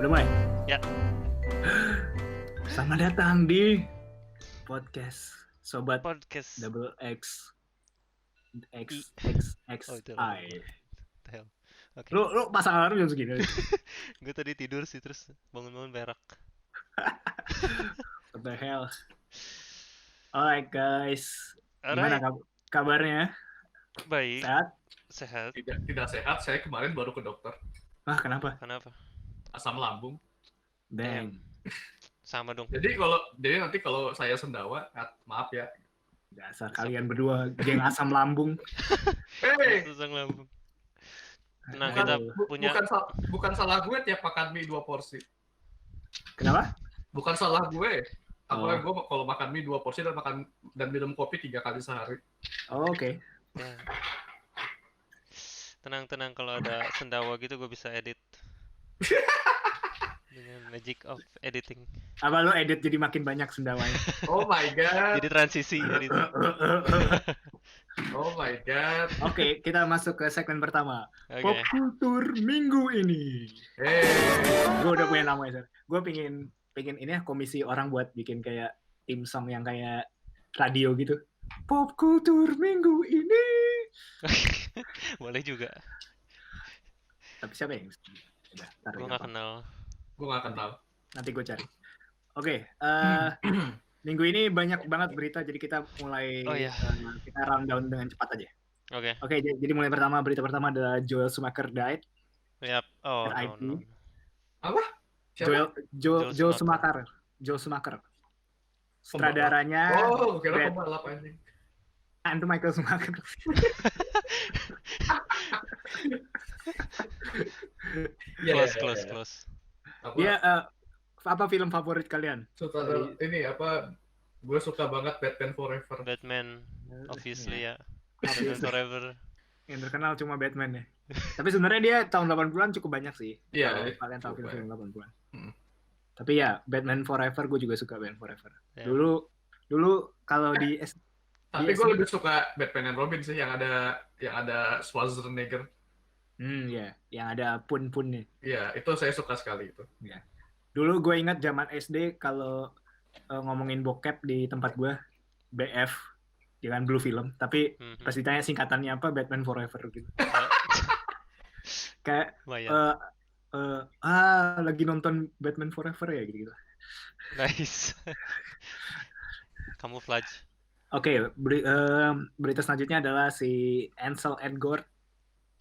Udah mulai? Ya. Selamat datang di podcast Sobat Podcast Double X X I. X X Oh, itu I. the hell. Oke. Lu pasang alarm jam segini? Gue tadi tidur sih terus bangun-bangun berak. What the hell? Alright guys, gimana Alright. kabarnya? Baik. Sehat? Sehat. Tidak sehat, saya kemarin baru ke dokter. Wah, kenapa? Kenapa? Asam lambung. Damn. Sama dong. Jadi nanti kalau saya sendawa, maaf ya. Dasar kalian berdua geng asam lambung. Hei, Susah lambung. Tenang, Bukan- kita punya bukan salah gue tiap makan mie 2 porsi. Kenapa? Bukan salah gue. Apalagi Oh. gue kalau makan mie 2 porsi dan minum kopi 3 kali sehari. Oh, oke. ya. Tenang kalau ada sendawa gitu gue bisa edit. Dengan magic of editing. Apa lo edit jadi makin banyak sendawanya? Oh my god. Jadi transisi editing. Oh my god. Oke, kita masuk ke segmen pertama. Oke. Pop kultur minggu ini. Hei. Gue udah punya nama ya. Gue pengen ini ya, komisi orang buat bikin kayak theme song yang kayak radio gitu. Pop kultur minggu ini. Boleh juga. Tapi siapa yang? Udah, ntar Gue ya, nggak Pak. kenal. Gue gak kenal. Nanti gue cari. Oke, minggu ini banyak banget berita, jadi kita mulai Oh, iya. kita rundown dengan cepat aja. Oke. Oke, jadi mulai berita pertama adalah Joel Schumacher died. Yap. Oh, RIP. no. Apa? Siapa? Joel Schumacher. Joel Schumacher. Sutradaranya. Oh, kira Bad- pembalap anjing. Itu Michael Schumacher. Iya, Close. Apa? Dia apa film favorit kalian? Sutradara ini apa? Gue suka banget Batman Forever. Batman, obviously ya. Obviously. Batman Forever. Yang terkenal cuma Batman ya. Tapi sebenarnya dia tahun 80-an cukup banyak sih. Iya, Kalau iya. kalian tahu Cukup film 80-an. Hmm. Tapi ya Batman Forever gue juga suka Batman Forever. Ya. Dulu kalau di Tapi Iya gue sih. lebih suka Batman and Robin sih yang ada Schwarzenegger. ya, yang ada pun-punnya. Iya, itu saya suka sekali itu. Dulu gue ingat zaman SD kalau ngomongin bokep di tempat gue BF dengan Blue Film, tapi Mhm. pas ditanya singkatannya apa Batman Forever gitu. Kayak Lumayan. lagi nonton Batman Forever ya gitu. Nice. Camouflage. Oke, berita selanjutnya adalah si Ansel Elgort.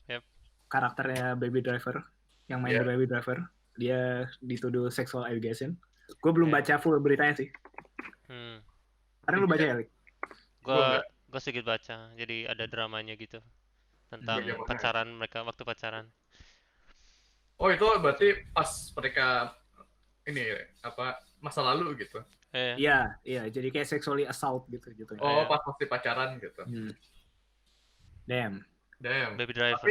Yep. Karakternya Baby Driver yang main Yep. di Baby Driver. Dia dituduh sexual allegation. Gue belum Yep. baca full beritanya sih. Karena lu baca ya, Lik? Gue sedikit baca. Jadi ada dramanya gitu tentang Bagaimana? pacaran mereka waktu pacaran. Oh, itu berarti pas mereka ini apa masa lalu gitu. Iya. Jadi kayak sexually assault gitu. Oh, Iya. pas masih pacaran gitu. Damn. Damn. Baby Driver.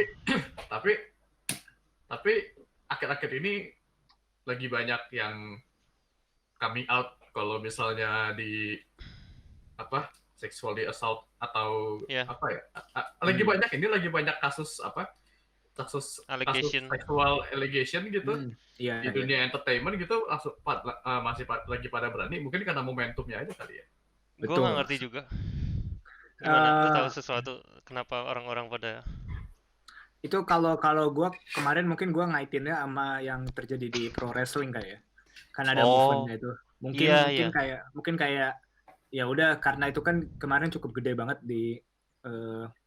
Tapi akhir-akhir ini lagi banyak yang coming out kalau misalnya di apa sexually assault atau Iya. apa ya lagi banyak kasus Allegation. sexual allegation gitu Iya. di dunia entertainment gitu lagi pada berani mungkin karena momentumnya aja kali ya. Gue Betul. nggak ngerti juga. Gimana? Gue tahu sesuatu. Kenapa orang-orang pada Itu kalau gue kemarin mungkin gue ngaitinnya sama yang terjadi di pro wrestling kayak ya. Kan ada movementnya itu. Mungkin kayak ya udah karena itu kan kemarin cukup gede banget di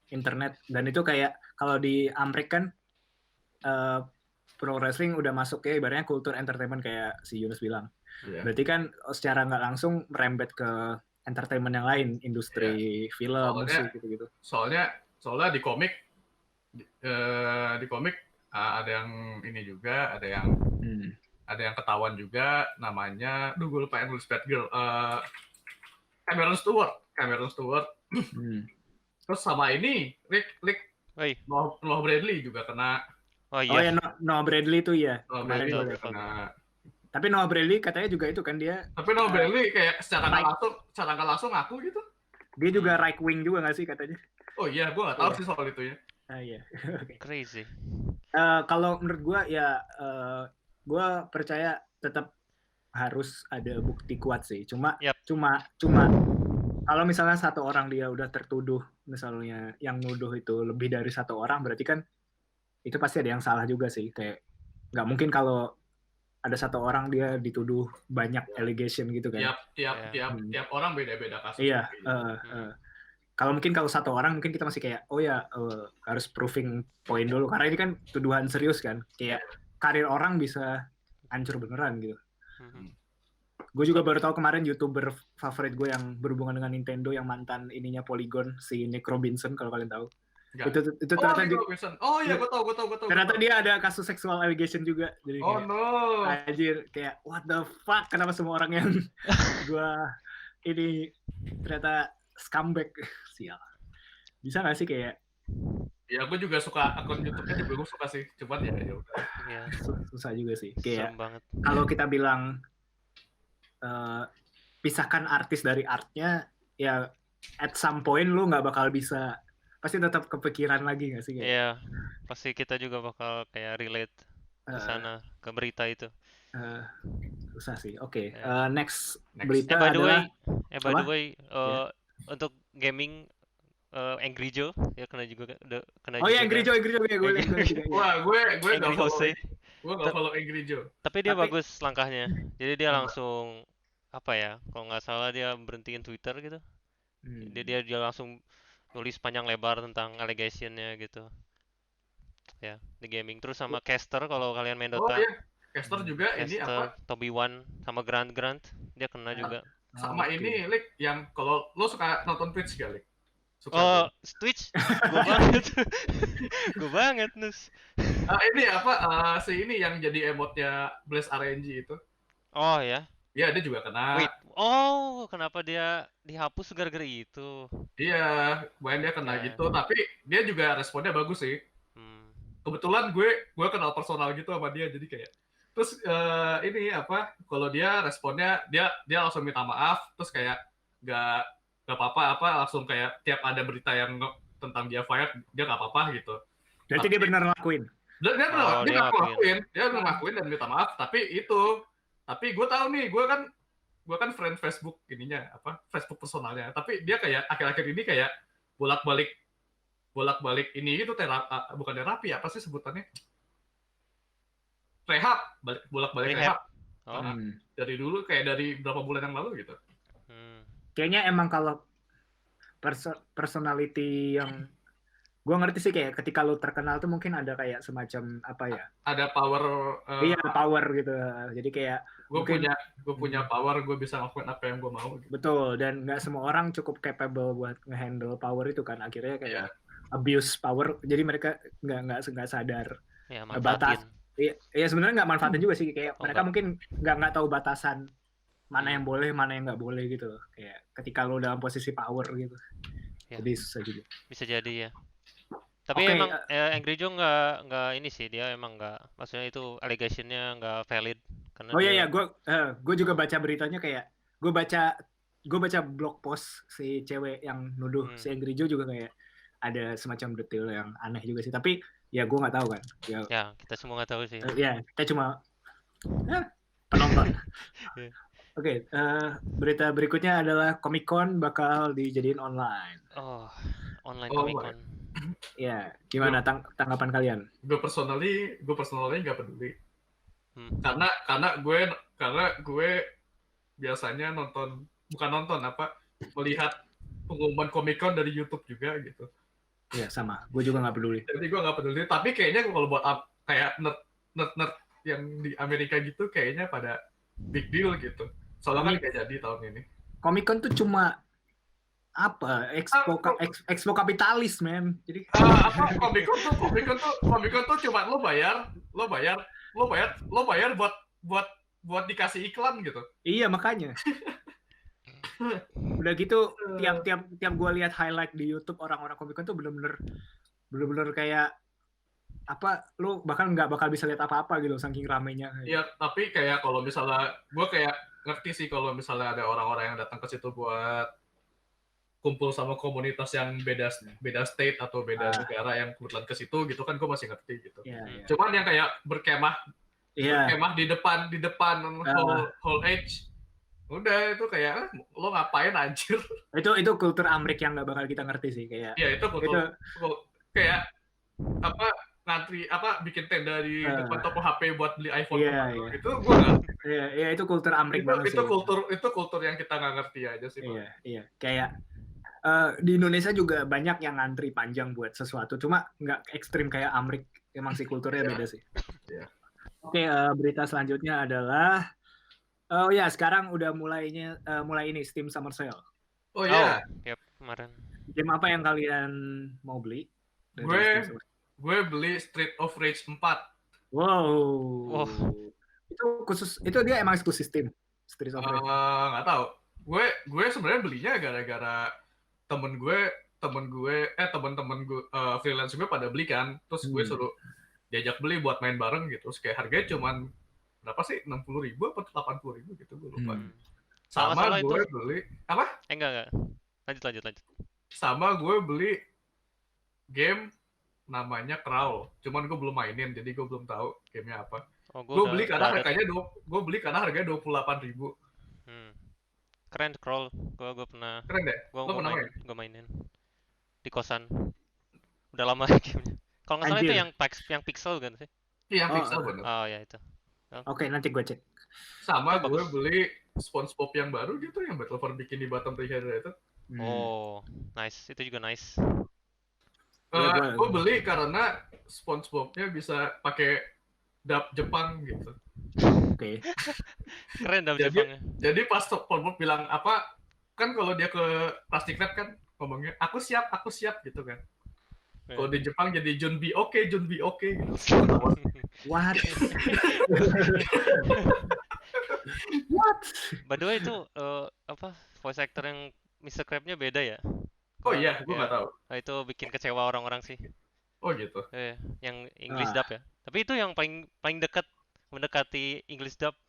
internet dan itu kayak kalau di Amerika kan pro wrestling udah masuk ya ibaratnya kultur entertainment kayak si Yunus bilang. Iya. Berarti kan secara nggak langsung merembet ke entertainment yang lain, industri film, musik gitu-gitu. Soalnya di komik ada yang ini juga, ada yang ketahuan juga namanya, gue lupa yang nulis Bad Girl, Cameron Stewart. Terus sama ini Noah Bradley juga kena. Oh iya. Noah Bradley tuh ya. Noah Kemarin Bradley gue juga lihat. kena. Tapi Noah Bradley katanya juga itu kan dia. Tapi Noah Bradley kayak secara nggak langsung ngaku gitu. Dia juga right wing juga nggak sih katanya? Oh iya, gue nggak tahu sih soal itu ya. Iya. Crazy. Kalau menurut gue ya gue percaya tetap harus ada bukti kuat sih. Cuma Yap. cuma kalau misalnya satu orang dia udah tertuduh, misalnya yang nuduh itu lebih dari satu orang, berarti kan itu pasti ada yang salah juga sih. Kayak nggak mungkin kalau ada satu orang dia dituduh banyak allegation gitu kan. Tiap orang beda-beda kasus. Iya. Kalau satu orang mungkin kita masih kayak harus proving point dulu karena ini kan tuduhan serius kan. Kayak karir orang bisa hancur beneran gitu. Gue juga baru tahu kemarin YouTuber favorit gue yang berhubungan dengan Nintendo yang mantan ininya Polygon, si Nick Robinson kalau kalian tahu. Itu ternyata gue tahu. Ternyata dia ada kasus sexual allegation juga. Jadi no. Anjir, kayak what the fuck, kenapa semua orang yang gue ini ternyata scumbag. Sial. Bisa gak sih kayak ya gue juga suka akun YouTube-nya juga gue suka sih, cuman ya udah. Iya. Susah juga sih. Kayak banget. Kalau kita bilang pisahkan artis dari artnya, ya at some point lu nggak bakal bisa, pasti tetap kepikiran lagi nggak sih? Iya, pasti kita juga bakal kayak relate ke sana, ke berita itu. Susah sih. Oke. Next berita by the adalah way, untuk gaming Angry Joe ya kena juga. Oh iya, Angry Joe gue Wah, gue nggak follow Angry Joe. Tapi dia bagus langkahnya. Jadi dia langsung apa ya? Kalau nggak salah dia berhentiin Twitter gitu. Dia langsung nulis panjang lebar tentang allegation-nya gitu. Ya, di gaming. Terus sama Caster kalau kalian main Dota. Oh iya, Caster juga. Caster, ini apa? Toby One sama Grant dia kena juga. Sama ini, Lik, yang kalau lo suka nonton Twitch gak, Lik? Twitch? Gue banget, Nus. Ini apa, si ini yang jadi emotnya Blaze RNG itu. Oh ya? Iya, dia juga kena. Wait, kenapa dia dihapus gara-gara itu? Iya, dia kena gitu, tapi dia juga responnya bagus sih. Kebetulan gue kenal personal gitu sama dia, jadi kayak terus ini apa, kalau dia responnya dia langsung minta maaf, terus kayak nggak apa-apa, langsung kayak tiap ada berita yang tentang dia fired, dia nggak apa-apa gitu. Berarti dia benar ngelakuin. Dia ngelakuin dan minta maaf, tapi gue tahu nih, gue kan friend Facebook ininya, apa, Facebook personalnya, tapi dia kayak akhir-akhir ini kayak bolak-balik ini itu bukan terapi, apa sih sebutannya? Rehab, bolak-balik rehab. Dari dulu, kayak dari berapa bulan yang lalu gitu. Kayaknya emang kalau personality yang gue ngerti sih, kayak ketika lu terkenal tuh mungkin ada kayak semacam apa ya? Ada power. Iya, power gitu. Jadi kayak gue punya power, gue bisa ngelakuin apa yang gue mau. Gitu. Betul, dan nggak semua orang cukup capable buat ngehandle power itu kan. Akhirnya kayak abuse power, jadi mereka nggak sadar batas. Iya, sebenarnya nggak manfaatin juga sih, kayak mereka mungkin nggak tahu batasan mana yang boleh, mana yang nggak boleh gitu. Kayak ketika lo dalam posisi power gitu. Jadi susah juga. Bisa jadi ya. Tapi emang Angry Joe nggak ini sih, dia emang nggak, maksudnya itu allegation-nya nggak valid karena gue juga baca beritanya, kayak gue baca blog post si cewek yang nuduh si Angry Joe juga, kayak ada semacam detail yang aneh juga sih, tapi ya gue nggak tahu kan. Ya kita semua nggak tahu sih. Ya kita cuma penonton. Oke, berita berikutnya adalah Comic Con bakal dijadiin online. Online Comic Con. Ya, gimana tanggapan kalian? Gue personally nggak peduli. Karena gue biasanya melihat pengumuman Comic Con dari YouTube juga gitu. Ya sama, gue juga nggak peduli. Jadi gue nggak peduli. Tapi kayaknya kalau buat kayak nerd yang di Amerika gitu, kayaknya pada big deal gitu. Soalnya kan kayak jadi tahun ini. Comic Con tuh cuma apa? Expo kapitalis, men. Jadi Comic Con tuh cuma lo bayar buat dikasih iklan gitu. Iya, makanya. Udah gitu tiap gue lihat highlight di YouTube orang-orang Comic Con tuh bener-bener kayak apa, lu bahkan nggak bakal bisa lihat apa-apa gitu saking ramenya. Iya, tapi kayak kalau misalnya gue kayak ngerti sih kalau misalnya ada orang-orang yang datang ke situ buat kumpul sama komunitas yang beda state atau beda negara yang kebetulan ke situ gitu kan, gue masih ngerti gitu. Yeah. Cuman yang kayak berkemah berkemah di depan Hall H. Udah itu kayak lo ngapain anjir? Itu kultur Amrik yang nggak bakal kita ngerti sih kayak. Iya itu kultur kayak apa ngantri bikin tenda di depan toko HP buat beli iPhone. Itu gue nggak. Iya itu kultur Amrik banget sih. Itu kultur yang kita nggak ngerti aja sih. Iya kayak di Indonesia juga banyak yang ngantri panjang buat sesuatu, cuma nggak ekstrim kayak Amrik. Emang sih kulturnya beda sih. Oke, berita selanjutnya adalah sekarang udah mulai ini Steam Summer Sale. Oh iya. Kemarin. Game apa yang kalian mau beli? Gue beli Street of Rage 4. Wow. Itu dia emang eksklusif Steam. Street of Rage. Nggak tahu. Gue sebenarnya belinya gara-gara temen freelance gue pada beli kan, terus gue suruh diajak beli buat main bareng gitu. Terus kayak harganya cuman berapa sih? 60.000 atau 80.000 gitu, gue lupa. Sama gue beli apa? Enggak. Lanjut. Sama gue beli game namanya Crawl. Cuman gue belum mainin, jadi gue belum tahu gamenya apa. Gue beli karena harganya 28.000. Keren Crawl. Gue pernah. Keren deh. Gue mainin di kosan. Udah lama gamenya. Kalau nggak salah itu yang pixel kan sih? Iya, pixel bener. Oh ya itu. Oke, nanti gue cek. Sama gue beli SpongeBob yang baru gitu, yang Battle for Bikini Bottom itu. Oh, nice. Itu juga nice. Gue beli karena SpongeBob-nya bisa pakai dub Jepang gitu. Oke. Keren dub Jepangnya. Jadi pas SpongeBob bilang apa, kan kalau dia ke Plastic Red kan ngomongnya aku siap gitu kan. Kalau di Jepang jadi Junbi oke gitu. What? By the way itu voice actor yang Mr. Krabs-nya beda ya? Oh iya, gue nggak tahu. Nah, itu bikin kecewa orang-orang sih. Oh gitu. Yang English dub ya. Tapi itu yang paling dekat mendekati English dub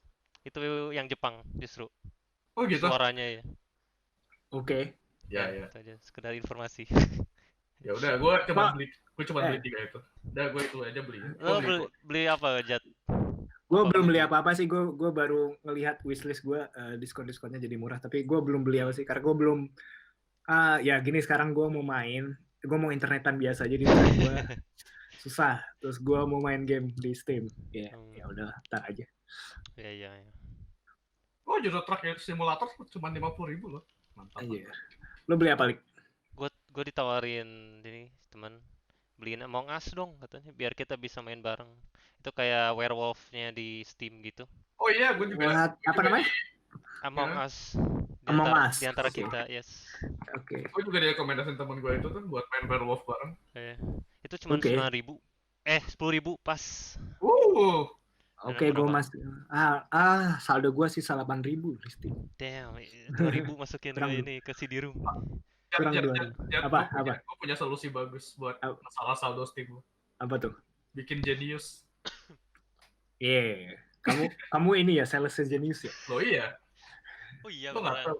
itu yang Jepang justru. Oh gitu. Suaranya ya. Oke. Ya. Itu aja sekedar informasi. Ya udah, gue cuma beli 3 itu. Udah gue itu aja beli. Beli apa, Jat? Gue belum beli apa-apa sih. Gue baru ngelihat wishlist gue diskon-diskonnya jadi murah. Tapi gue belum beli apa sih karena gue belum. Ya gini sekarang gue mau main. Gue mau internetan biasa jadi gue susah. Terus gue mau main game di Steam. Ya udah, ntar aja. Iya. Oh, Euro Truck Simulator cuma 50.000 loh. Mantap. Iya. Lo beli apa, Lik? Gue ditawarin ini teman beliin Among Us dong katanya biar kita bisa main bareng. Itu kayak werewolf-nya di Steam gitu. Oh iya, gue juga. Apa namanya? Among Us. Di antara kita, yes. Oke. Gue juga direkomendasiin teman gue itu tuh buat main werewolf bareng. Itu cuma 9.000. 10.000 pas. Oke, gue masih saldo gue sih 8.000 di Steam. Damn, 2.000 masukin ke CD-ROM. Apa? Gue punya solusi bagus buat masalah saldo Steam. Apa tuh? Bikin Genius. Iya. Kamu ini ya sales Genius ya? Loh iya. Oh iya. Lo nggak tahu.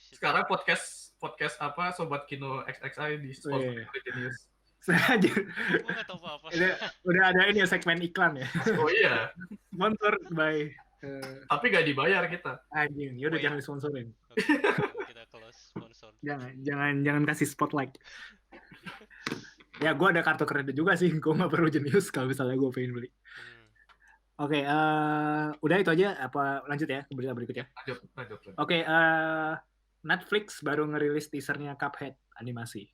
Sekarang podcast apa Sobat Kino XXI di sponsor Genius. Sengaja. Gue nggak tahu apa-apa. Udah ada ini ya segmen iklan ya. Oh iya. Sponsor by. Tapi gak dibayar kita. Anjing, yaudah jangan disponsorin. Kita close sponsor. Jangan kasih spotlight. Ya gue ada kartu kredit juga sih, gue nggak perlu Genius kalau misalnya gue pengen beli. Oke, udah itu aja. Apa lanjut ya ke berita berikutnya? Lanjut. Oke, Netflix baru ngerilis teasernya Cuphead animasi.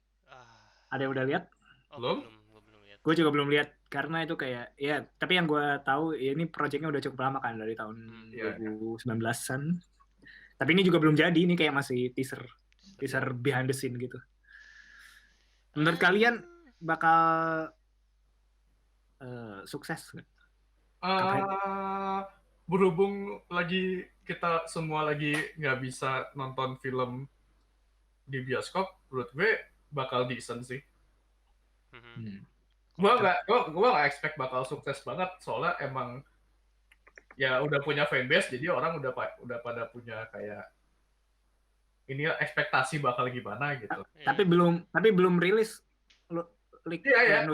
Ada yang udah lihat? Belum lihat. Gue juga belum lihat karena itu kayak ya. Tapi yang gue tahu ini proyeknya udah cukup lama kan dari tahun 2019-an. Tapi ini juga belum jadi. Ini kayak masih teaser behind the scene gitu. Menurut kalian bakal sukses nggak? Berhubung lagi kita semua lagi nggak bisa nonton film di bioskop, menurut gue bakal decent sih. Gue nggak expect bakal sukses banget soalnya emang ya udah punya fanbase jadi orang udah pada punya kayak ini ekspektasi bakal gimana gitu. Tapi belum rilis. leak. Iya.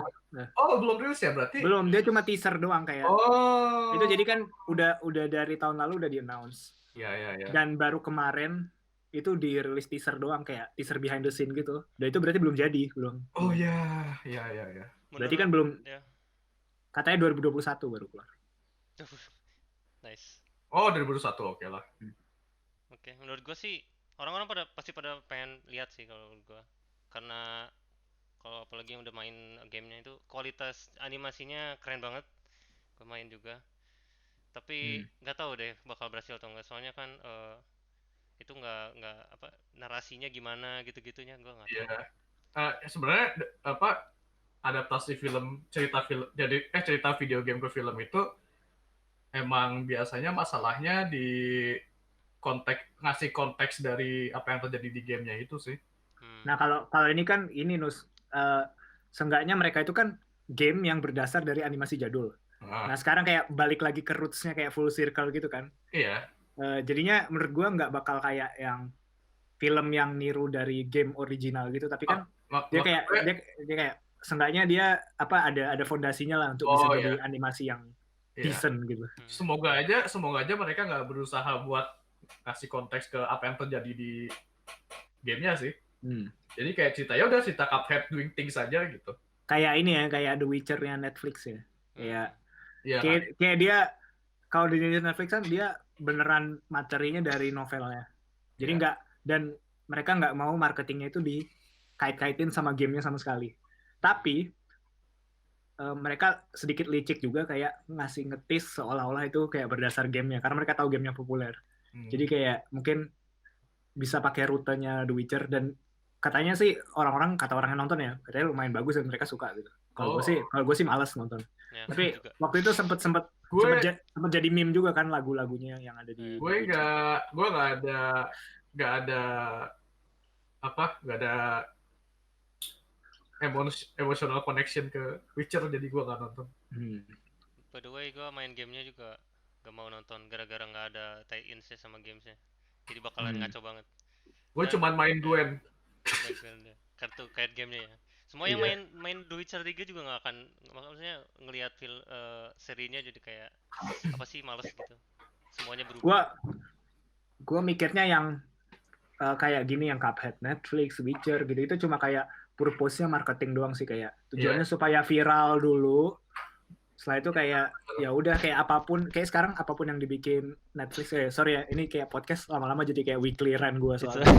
Oh, belum rilis ya berarti? Belum, dia cuma teaser doang kayak. Oh. Itu jadi kan udah dari tahun lalu udah di-announce. Iya. Dan baru kemarin itu dirilis teaser doang kayak teaser behind the scene gitu. Dan itu berarti belum jadi, belum. Oh iya. Berarti kan belum. Ya. Katanya 2021 baru keluar. Nice. Oh, 2021 oke lah. Oke, menurut gue sih orang-orang pasti pada pengen lihat sih kalau menurut gue. Karena kalau apalagi yang udah main gamenya itu kualitas animasinya keren banget. Gue main juga. Tapi nggak tahu deh bakal berhasil atau enggak. Soalnya kan itu nggak apa narasinya gimana gitu-gitunya gue nggak tahu. Iya. Sebenarnya apa adaptasi cerita video game ke film itu emang biasanya masalahnya di ngasih konteks dari apa yang terjadi di gamenya itu sih. Nah kalau ini kan seenggaknya mereka itu kan game yang berdasar dari animasi jadul. Nah sekarang kayak balik lagi ke roots-nya kayak full circle gitu kan. Iya. Jadinya menurut gua nggak bakal kayak yang film yang niru dari game original gitu, tapi kan dia kayak seenggaknya dia apa ada fondasinya lah untuk bisa jadi animasi yang decent gitu. Semoga aja mereka nggak berusaha buat kasih konteks ke apa yang terjadi di gamenya sih. Jadi kayak cerita Cuphead doing things aja gitu. Kayak ini ya, kayak The Witcher-nya Netflix ya. Kayak dia kalau di Netflix kan dia beneran materinya dari novelnya. Jadi dan mereka nggak mau marketingnya itu dikait-kaitin sama gamenya sama sekali. Tapi mereka sedikit licik juga kayak ngasih ngetis seolah-olah itu kayak berdasar gamenya karena mereka tahu gamenya populer. Jadi kayak mungkin bisa pakai rutenya The Witcher dan katanya sih kata orang yang nonton ya katanya lumayan bagus dan mereka suka gitu. Kalau gue sih malas nonton. Ya, tapi juga. Waktu itu sempet jadi meme juga kan lagu-lagunya yang ada di. Gue nggak ada emotional connection ke Witcher jadi gue nggak nonton. By the way gue main gamenya juga gak mau nonton gara-gara nggak ada tie-ins sama gamesnya jadi bakalan ngaco banget. Gue cuman main Gwen. Kartu kayak gamenya ya. Semua yang main The Witcher 3 juga nggak akan maksudnya ngelihat serinya jadi kayak apa sih males gitu. Semuanya berubah. Gue mikirnya yang kayak gini yang Cuphead, Netflix, Witcher gitu itu cuma kayak purpose-nya marketing doang sih kayak tujuannya supaya viral dulu. Setelah itu kayak ya udah kayak apapun kayak sekarang apapun yang dibikin Netflix sorry ya ini kayak podcast lama-lama jadi kayak weekly rant gue soalnya.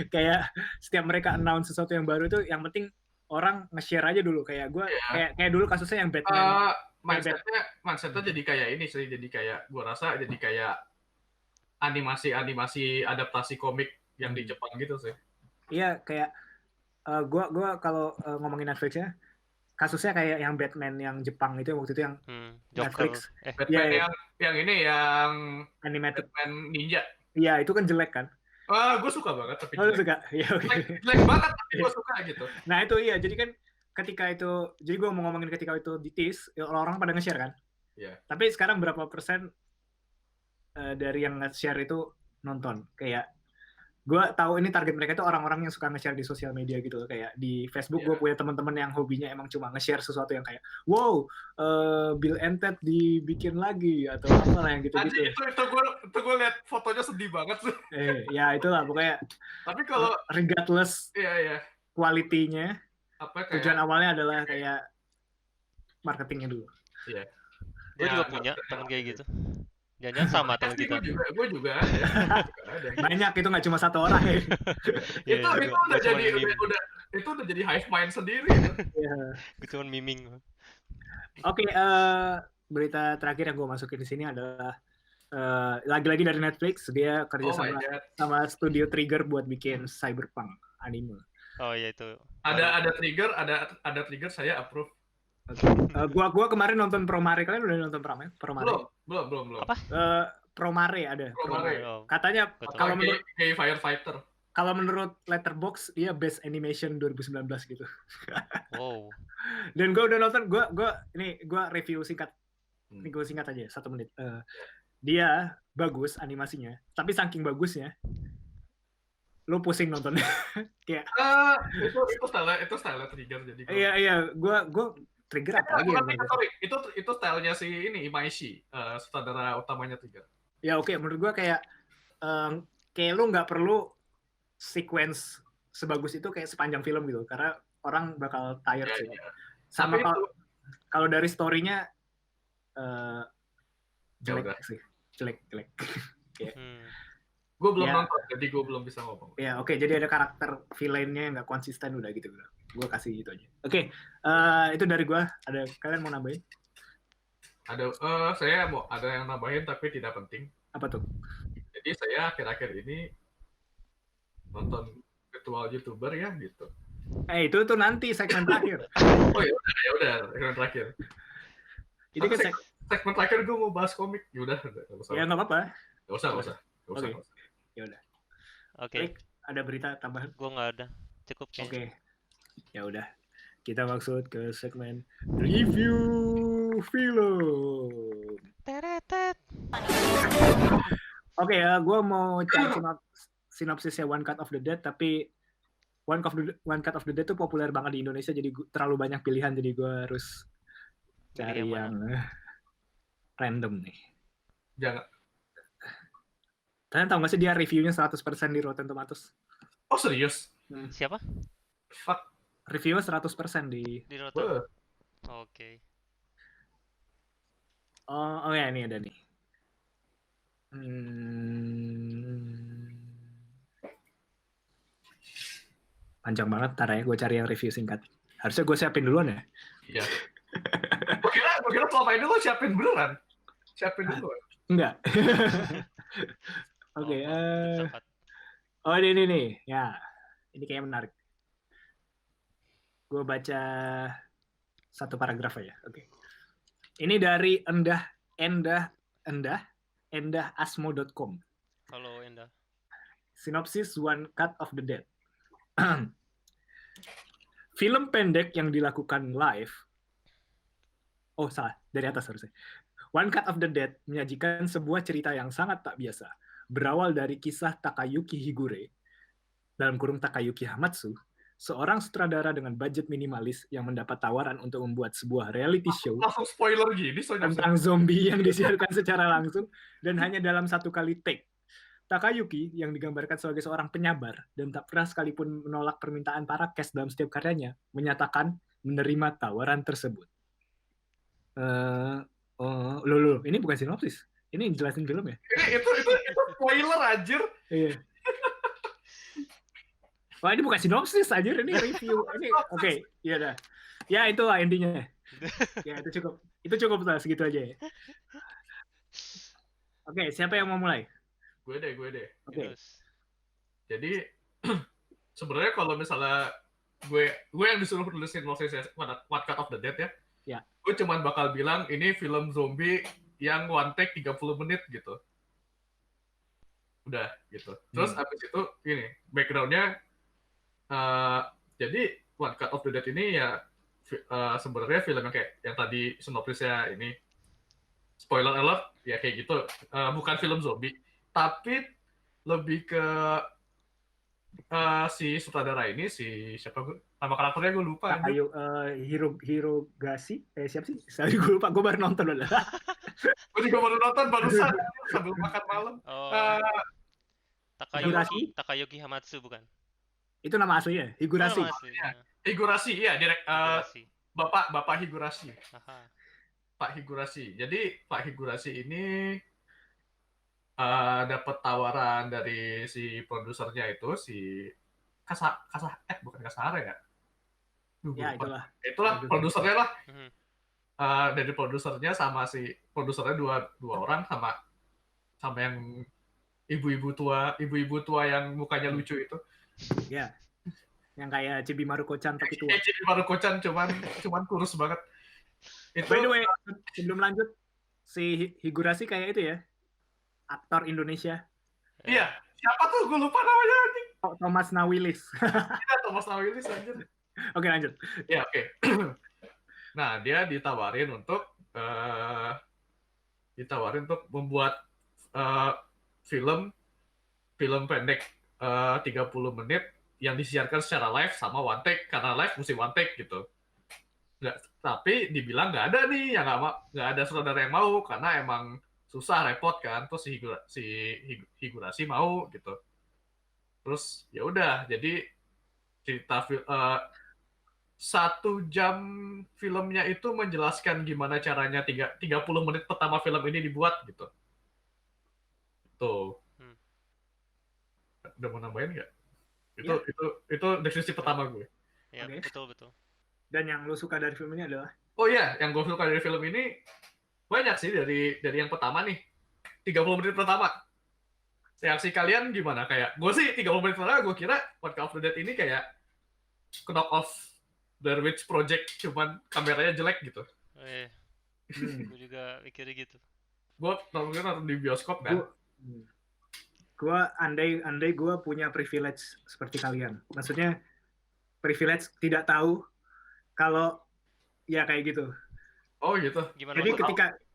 Kayak setiap mereka announce sesuatu yang baru itu yang penting orang nge-share aja dulu kayak gue kayak dulu kasusnya yang Batman. Mindsetnya jadi kayak ini sih jadi kayak gue rasa jadi kayak animasi adaptasi komik yang di Jepang gitu sih. Iya kayak gue kalau ngomongin Netflixnya kasusnya kayak yang Batman yang Jepang itu waktu itu yang Netflix. Batman yang ini yang animated Batman Ninja. Iya itu kan jelek kan. Gue suka banget tapi jelek. Suka? Ya, jelek banget tapi gue suka gitu. Nah itu iya jadi kan ketika itu jadi gue mau ngomongin ketika itu di tease orang pada nge-share kan. Iya. Tapi sekarang berapa persen dari yang nge-share itu nonton kayak gue tahu ini target mereka itu orang-orang yang suka nge-share di sosial media gitu kayak di Facebook gue punya teman-teman yang hobinya emang cuma nge-share sesuatu yang kayak wow Bill and Ted dibikin lagi atau apa lah yang gitu-gitu. Itu gue lihat fotonya sedih banget sih. Ya itulah pokoknya. Tapi kalau regardless quality-nya tujuan awalnya adalah kayak marketingnya dulu. Iya. Gue juga punya temen kayak gitu. Jangan sama teman kita. Gue juga. Banyak itu nggak cuma satu orang. Itu udah jadi hive mind sendiri. Gue cuma miming. Oke, berita terakhir yang gue masukin di sini adalah lagi-lagi dari Netflix. Dia kerja sama studio Trigger buat bikin Cyberpunk anime. Oh ya itu. Ada trigger saya approve. Gua kemarin nonton Promare. Kalian udah nonton Promare? Belum. Apa? Promare ada. Promare. Katanya kalau menurut kayak Firefighter. Kalau menurut Letterboxd dia best animation 2019 gitu. Wow. Dan gue udah nonton, gue review singkat. Ini gue singkat aja 1 menit. Dia bagus animasinya, tapi saking bagusnya lu pusing nontonnya. Kayak itu style Trigger jadi iya gua Trigger apa lagi ya? Sorry, itu stylenya si ini Imaishi, sutradara utamanya Trigger. Ya oke, menurut gua kayak lu nggak perlu sequence sebagus itu kayak sepanjang film gitu, karena orang bakal tired sih. Sama kalau dari story-nya jelek sih, jelek. Gue belum nonton, jadi gue belum bisa ngomong. Ya oke, jadi ada karakter villain-nya yang nggak konsisten udah gitu. Gue kasih gitu aja. Oke, itu dari gue. Ada kalian mau nambahin? Saya mau ada yang nambahin tapi tidak penting. Apa tuh? Jadi saya akhir-akhir ini nonton virtual YouTuber ya gitu. Itu tuh nanti segmen terakhir. Oh ya udah segmen terakhir. Ini kan segmen terakhir gue mau bahas komik. Ya udah. Ya nggak apa-apa. Gak usah. Ya udah. Oke. Ada berita tambahan? Gue nggak ada. Cukup kayaknya. Oke. Ya udah. Kita maksud ke segmen review film. Teretet. Oke ya, gue mau cari sinopsisnya One Cut of the Dead, tapi One Cut of the Dead tuh populer banget di Indonesia, jadi terlalu banyak pilihan, jadi gue harus cari yang random nih. Jangan. Kalian tau gak sih dia reviewnya 100% di Rotten Tomatoes? Oh serius? Siapa? Fuck. Reviewnya 100% di Rotten. Oke. Oh ya, ini ada nih. Panjang banget, ntar ya gue cari yang review singkat. Harusnya gue siapin duluan ya? Iya. Gue kira selama ini lo siapin beneran. Siapin duluan. Enggak. Oke. Oh ini nih. Ya, ini kayaknya menarik. Gue baca satu paragraf aja. Oke. Ini dari endahasmo.com. Halo Endah. Sinopsis One Cut of the Dead. Film pendek yang dilakukan live. Oh salah, dari atas harusnya. One Cut of the Dead menyajikan sebuah cerita yang sangat tak biasa. Berawal dari kisah Takayuki Higure, dalam kurung Takayuki Hamatsu, seorang sutradara dengan budget minimalis yang mendapat tawaran untuk membuat sebuah reality show langsung spoiler gini tentang zombie yang disiarkan secara langsung dan hanya dalam satu kali take. Takayuki yang digambarkan sebagai seorang penyabar dan tak pernah sekalipun menolak permintaan para cast dalam setiap karyanya, menyatakan menerima tawaran tersebut. Ini bukan sinopsis. Ini jelasin film ya? Itu spoiler anjir. Iya. Wah, ini bukan sinopsis anjir, ini review. Ini oke, iya dah. Ya itulah intinya. Ya itu cukup. Itu cukup lah, segitu aja ya. Oke, siapa yang mau mulai? Gue deh. Oke. Jadi sebenarnya kalau misalnya gue yang disuruh nulisin sinopsis What Cut of the Dead ya. Ya. Gue cuman bakal bilang ini film zombie yang one take 30 menit gitu. Udah gitu. Terus abis itu ini background-nya jadi One Cut of the Dead ini ya sebenarnya film yang kayak yang tadi sinopsisnya ini spoiler alert ya kayak gitu, bukan film zombie tapi lebih ke si sutradara ini, si siapa nama karakternya gue lupa. Hirogashi, siapa sih? Saya gue lupa, gue baru nonton loh. Gue juga baru nonton barusan sambil makan malam. Takayuki Hamatsu bukan? Itu nama aslinya, Higurashi. Higurashi, iya, Bapak Higurashi. Pak Higurashi. Jadi Pak Higurashi ini dapat tawaran dari si produsernya itu, si bukan Kasahara ya? Ya itulah produsernya lah. Dari produsernya sama si produsernya dua orang sama yang ibu-ibu tua yang mukanya lucu itu. Ya. Yang kayak Chibi Maruko-chan tapi tua. Chibi Maruko-chan cuman kurus banget. By the way, sebelum lanjut, si Higurashi kayak itu ya, aktor Indonesia. Iya, siapa tuh? Gue lupa namanya. Thomas Nawilis. Iya, Thomas Nawilis anjir. Oke, lanjut. Ya, oke. Nah, dia ditawarin untuk membuat film pendek 30 menit yang disiarkan secara live sama one take, karena live mesti one take gitu. Tapi dibilang nggak ada nih, yang nggak ada sutradara yang mau, karena emang susah, repot kan. Terus si higurashi mau gitu. Terus ya udah, jadi cerita 1 jam filmnya itu menjelaskan gimana caranya 30 menit pertama film ini dibuat gitu. Tuh. Udah mau nambahin nggak? Itu definisi pertama gue. Ya, betul. Dan yang lu suka dari film ini adalah? Oh iya, yang gue suka dari film ini banyak sih, dari yang pertama nih. 30 menit pertama. Reaksi kalian gimana? Kayak gue sih 30 menit pertama gue kira One Cut of the Dead ini kayak knock off Blair Witch Project, cuman kameranya jelek gitu. Gue juga mikirnya gitu. Gue nonton di bioskop kan. Gue andai gue punya privilege seperti kalian. Maksudnya privilege tidak tahu kalau ya kayak gitu. Oh gitu. Gimana? Jadi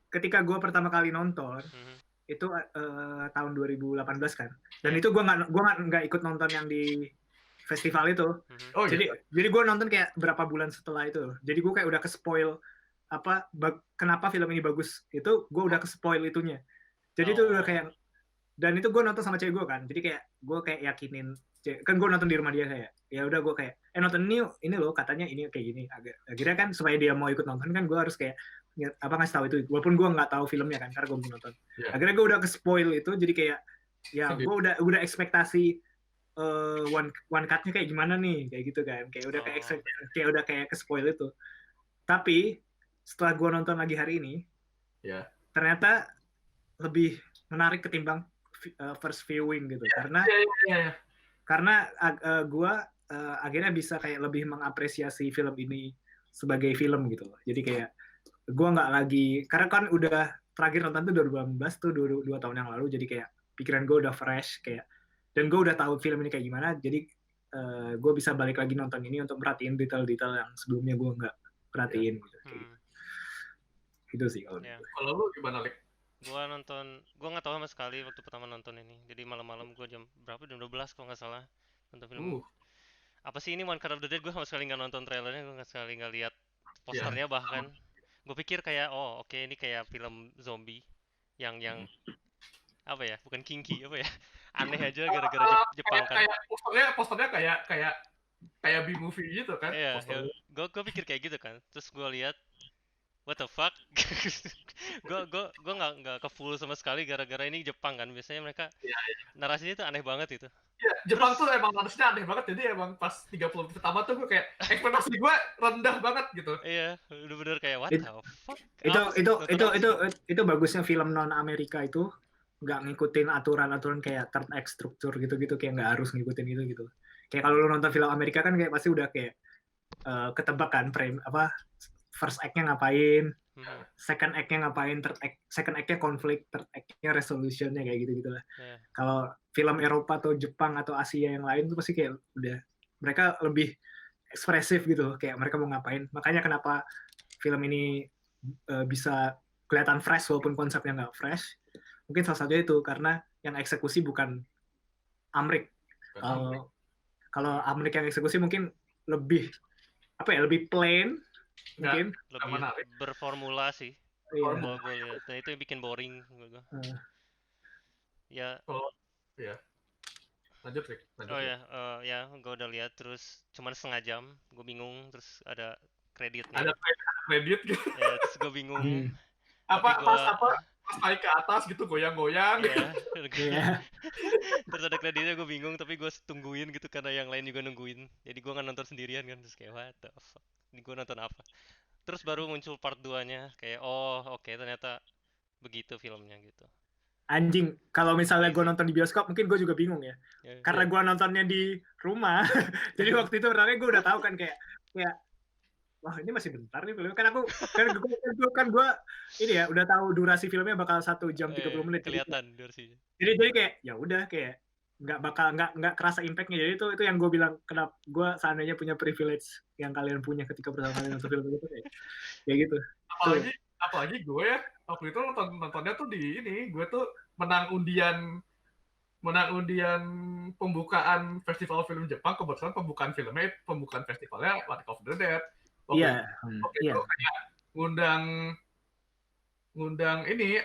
ketika gue pertama kali nonton itu tahun 2018 kan. Dan itu gue nggak ikut nonton yang di festival itu. Jadi gue nonton kayak berapa bulan setelah itu. Jadi gue kayak udah ke-spoil kenapa film ini bagus. Itu gue udah ke-spoil itunya. Jadi itu udah kayak, dan itu gue nonton sama cewek gue kan. Jadi kayak gue kayak yakinin, kan gue nonton di rumah dia kayak, ya udah gue kayak nonton ini loh katanya ini kayak gini. Akhirnya kan supaya dia mau ikut nonton kan gue harus kayak ngasih tahu itu, walaupun gue nggak tahu filmnya kan karena gue belum nonton. Akhirnya gue udah ke-spoil itu, jadi kayak ya gue udah ekspektasi one cut-nya kayak gimana nih, kayak gitu kan, kayak udah kayak ke-spoil itu. Tapi setelah gue nonton lagi hari ini, ternyata lebih menarik ketimbang first viewing gitu, karena gue akhirnya bisa kayak lebih mengapresiasi film ini sebagai film gitu. Jadi kayak gue nggak lagi, karena kan udah terakhir nonton tuh 2018 tuh 2 tahun yang lalu, jadi kayak pikiran gue udah fresh kayak, dan gue udah tahu film ini kayak gimana, jadi gue bisa balik lagi nonton ini untuk merhatiin detail-detail yang sebelumnya gue nggak perhatiin gitu. Gitu sih kalau. Kalau lu gimana, Lik? Gue nggak tahu sama sekali waktu pertama nonton ini. Jadi malam-malam gue jam 12 kalau nggak salah nonton film. Apa sih ini One Cut of the Dead? Gue sama sekali nggak nonton trailernya, gue nggak lihat posternya bahkan. Gue pikir kayak oke, ini kayak film zombie yang apa ya, bukan kinky apa ya, aneh aja gara-gara Jepang kan. Kayak posternya kayak B-movie gitu kan. Iya, gue pikir kayak gitu kan. Terus gue lihat, what the fuck? gue nggak ke full sama sekali gara-gara ini Jepang kan. Biasanya mereka narasinya itu aneh banget itu. Iya, Jepang tuh emang narasinya aneh banget. Jadi emang pas 30 pertama tuh gue kayak ekspektasi gue rendah banget gitu. Iya, bener-bener kayak what the fuck? Itu bagusnya film non Amerika itu nggak ngikutin aturan-aturan kayak third act struktur gitu-gitu, kayak nggak harus ngikutin itu gitu. Kayak kalau lu nonton film Amerika kan kayak pasti udah kayak ketebak kan frame first act-nya ngapain, second act-nya ngapain, second act-nya konflik, third act-nya resolution-nya kayak gitu-gitu lah. Kalau film Eropa atau Jepang atau Asia yang lain tuh pasti kayak udah mereka lebih ekspresif gitu, kayak mereka mau ngapain. Makanya kenapa film ini bisa kelihatan fresh walaupun konsepnya nggak fresh. Mungkin salah satunya itu karena yang eksekusi bukan Amrik. Kalau Amrik yang eksekusi mungkin lebih lebih plain, mungkin lebih berformula sih. Kalau gue lihat, dan itu yang bikin boring gue. Ya. Lanjut, Rick. Ya, gue udah lihat, terus cuman setengah jam, gue bingung, terus ada kreditnya. Ada kredit gitu. Ya, terus gue bingung. Pas naik ke atas gitu goyang-goyang. Iya. Terus ada kreditnya, gue bingung, tapi gue tungguin gitu karena yang lain juga nungguin. Jadi gue nggak nonton sendirian kan, terus kayak what the fuck, ini gue nonton apa? Terus baru muncul part 2-nya, kayak oke, ternyata begitu filmnya gitu. Anjing, kalau misalnya gue nonton di bioskop mungkin gue juga bingung ya. Karena gue nontonnya di rumah. Jadi waktu itu orangnya gue udah tahu kan kayak wah ini masih bentar nih filmnya. Kan gue ini ya udah tahu durasi filmnya bakal 1 jam 30 menit. Kelihatan durasinya. Jadi kayak ya udah kayak nggak kerasa impactnya. Jadi itu yang gue bilang kenapa gue seandainya punya privilege yang kalian punya ketika pertama kali nonton film itu kayak gitu. Apalagi gue ya waktu itu nontonnya tuh di ini, gue tuh menang undian menang undian pembukaan festival film Jepang. Kebetulan pembukaan festivalnya Land of the Dead. Waktu itu kayak ngundang ini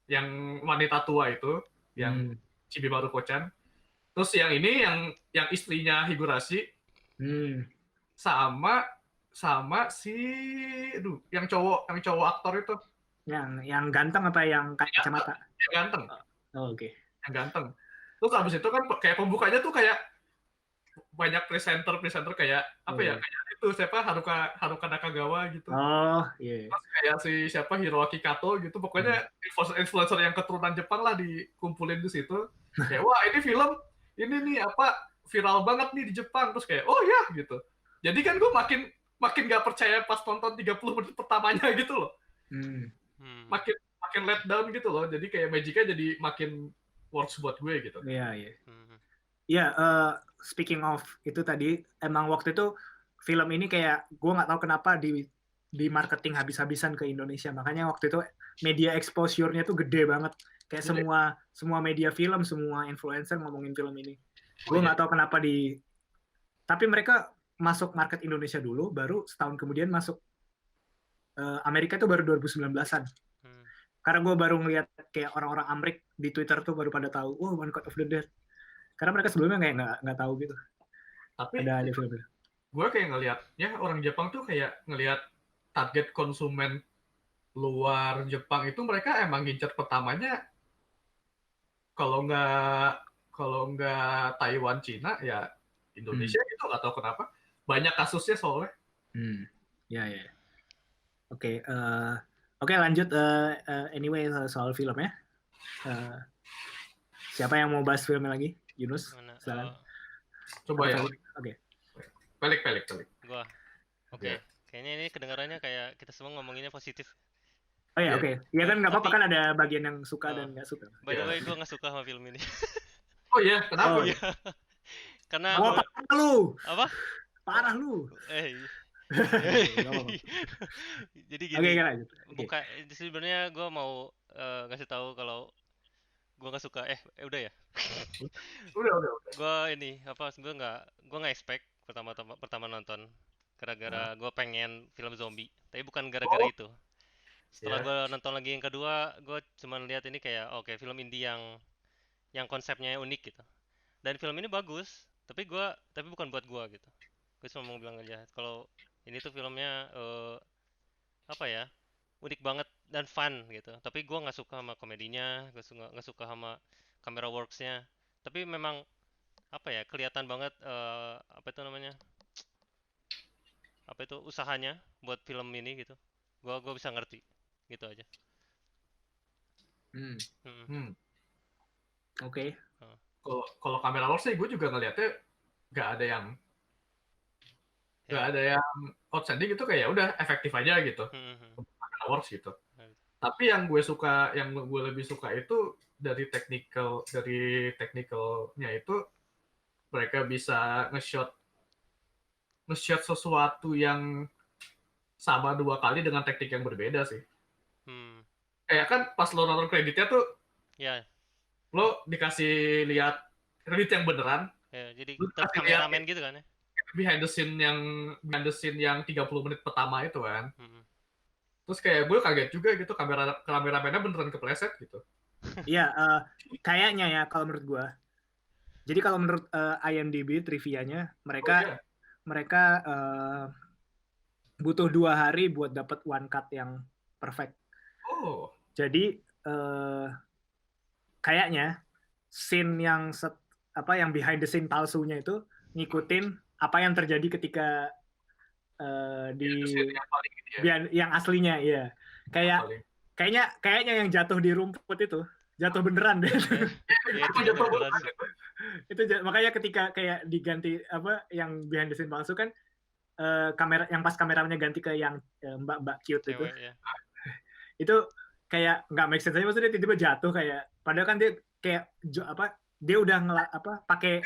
yang wanita tua itu, yang Chibimaru Kocan. Terus yang ini yang istrinya Higurashi, sama si yang cowok aktor itu. Yang ganteng apa yang kacamata? Yang ganteng. Oh, oke. Yang ganteng. Terus abis itu kan kayak pembukanya tuh kayak banyak presenter kayak apa ya, kayak itu siapa Haruka Nakagawa gitu. Oh, iya. Terus kayak si siapa Hiroaki Kato gitu, pokoknya influencer yang keturunan Jepang lah dikumpulin di situ. Kayak wah ini film ini nih apa viral banget nih di Jepang. Terus kayak oh ya gitu. Jadi kan gue makin gak percaya pas nonton 30 menit pertamanya gitu loh. Makin let down gitu loh. Jadi kayak Magic-nya jadi makin works buat gue gitu. Iya. Iya, speaking of itu tadi, emang waktu itu film ini kayak gue nggak tahu kenapa di marketing habis-habisan ke Indonesia. Makanya waktu itu media exposure-nya tuh gede banget. Kayak semua media film, semua influencer ngomongin film ini. Gue nggak tahu kenapa tapi mereka masuk market Indonesia dulu, baru setahun kemudian masuk Amerika itu baru 2019-an. Karena gue baru ngeliat kayak orang-orang Amrik di Twitter tuh baru pada tahu, One Cut of the Dead. Karena mereka sebelumnya kayak nggak tahu gitu. Tapi ada film. Gue kayak ngelihatnya orang Jepang tuh kayak ngelihat target konsumen luar Jepang itu mereka emang ngincer pertamanya kalau nggak Taiwan, Cina ya Indonesia gitu, nggak tahu kenapa. Banyak kasusnya soalnya. Ya. Oke, lanjut. Anyway, soal filmnya. Siapa yang mau bahas filmnya lagi? Yunus, silakan. Coba ya. Oke. Pelik. Gua. Oke. Kayaknya ini kedengarannya kayak kita semua ngomonginnya positif. Oh ya, oke. Ya kan nggak apa-apa, kan ada bagian yang suka dan nggak suka. By the way, gue nggak suka sama film ini. Oh iya, kenapa? Karena parah lu. Apa? Parah lu. Jadi gini. Oke. Sebenarnya gue mau ngasih tahu kalau gue nggak suka. Udah ya. Udah. Gue nggak expect pertama nonton. Gara-gara gue pengen film zombie. Tapi bukan gara-gara itu. Setelah gue nonton lagi yang kedua, gue cuma lihat ini kayak oke, film indie yang konsepnya unik gitu. Dan film ini bagus, tapi bukan buat gue gitu. Gue cuma mau bilang aja kalau ini tuh filmnya unik banget dan fun gitu. Tapi gue nggak suka sama komedinya, gue nggak suka sama camera worksnya. Tapi memang kelihatan banget usahanya buat film ini gitu. Gue bisa ngerti gitu aja. Oke. Kalau kamera works sih gue juga ngeliatnya nggak ada yang outstanding gitu, kayak udah efektif aja gitu. Kamera works gitu. Tapi yang gue lebih suka itu dari technicalnya itu mereka bisa nge-shot sesuatu yang sama 2 kali dengan teknik yang berbeda sih. Kayak kan pas lo nonton kreditnya tuh, lo dikasih lihat kredit yang beneran. Jadi kameramen gitu kan ya. Behind the scene yang 30 menit pertama itu kan. Terus kayak gue kaget juga gitu, kameramennya beneran kepleset gitu. Iya, kayaknya ya kalau menurut gue. Jadi kalau menurut IMDb trivianya, mereka butuh 2 hari buat dapat one cut yang perfect. Jadi kayaknya scene yang behind the scene palsunya itu ngikutin apa yang terjadi ketika yang aslinya, ya. Kayaknya yang jatuh di rumput itu jatuh beneran deh. Itu makanya ketika kayak diganti yang behind the scene palsu kan, kamera yang pas kameranya ganti ke yang mbak cute itu. Itu kayak nggak make sense aja, maksudnya tiba-tiba jatuh kayak, padahal kan dia kayak dia udah pakai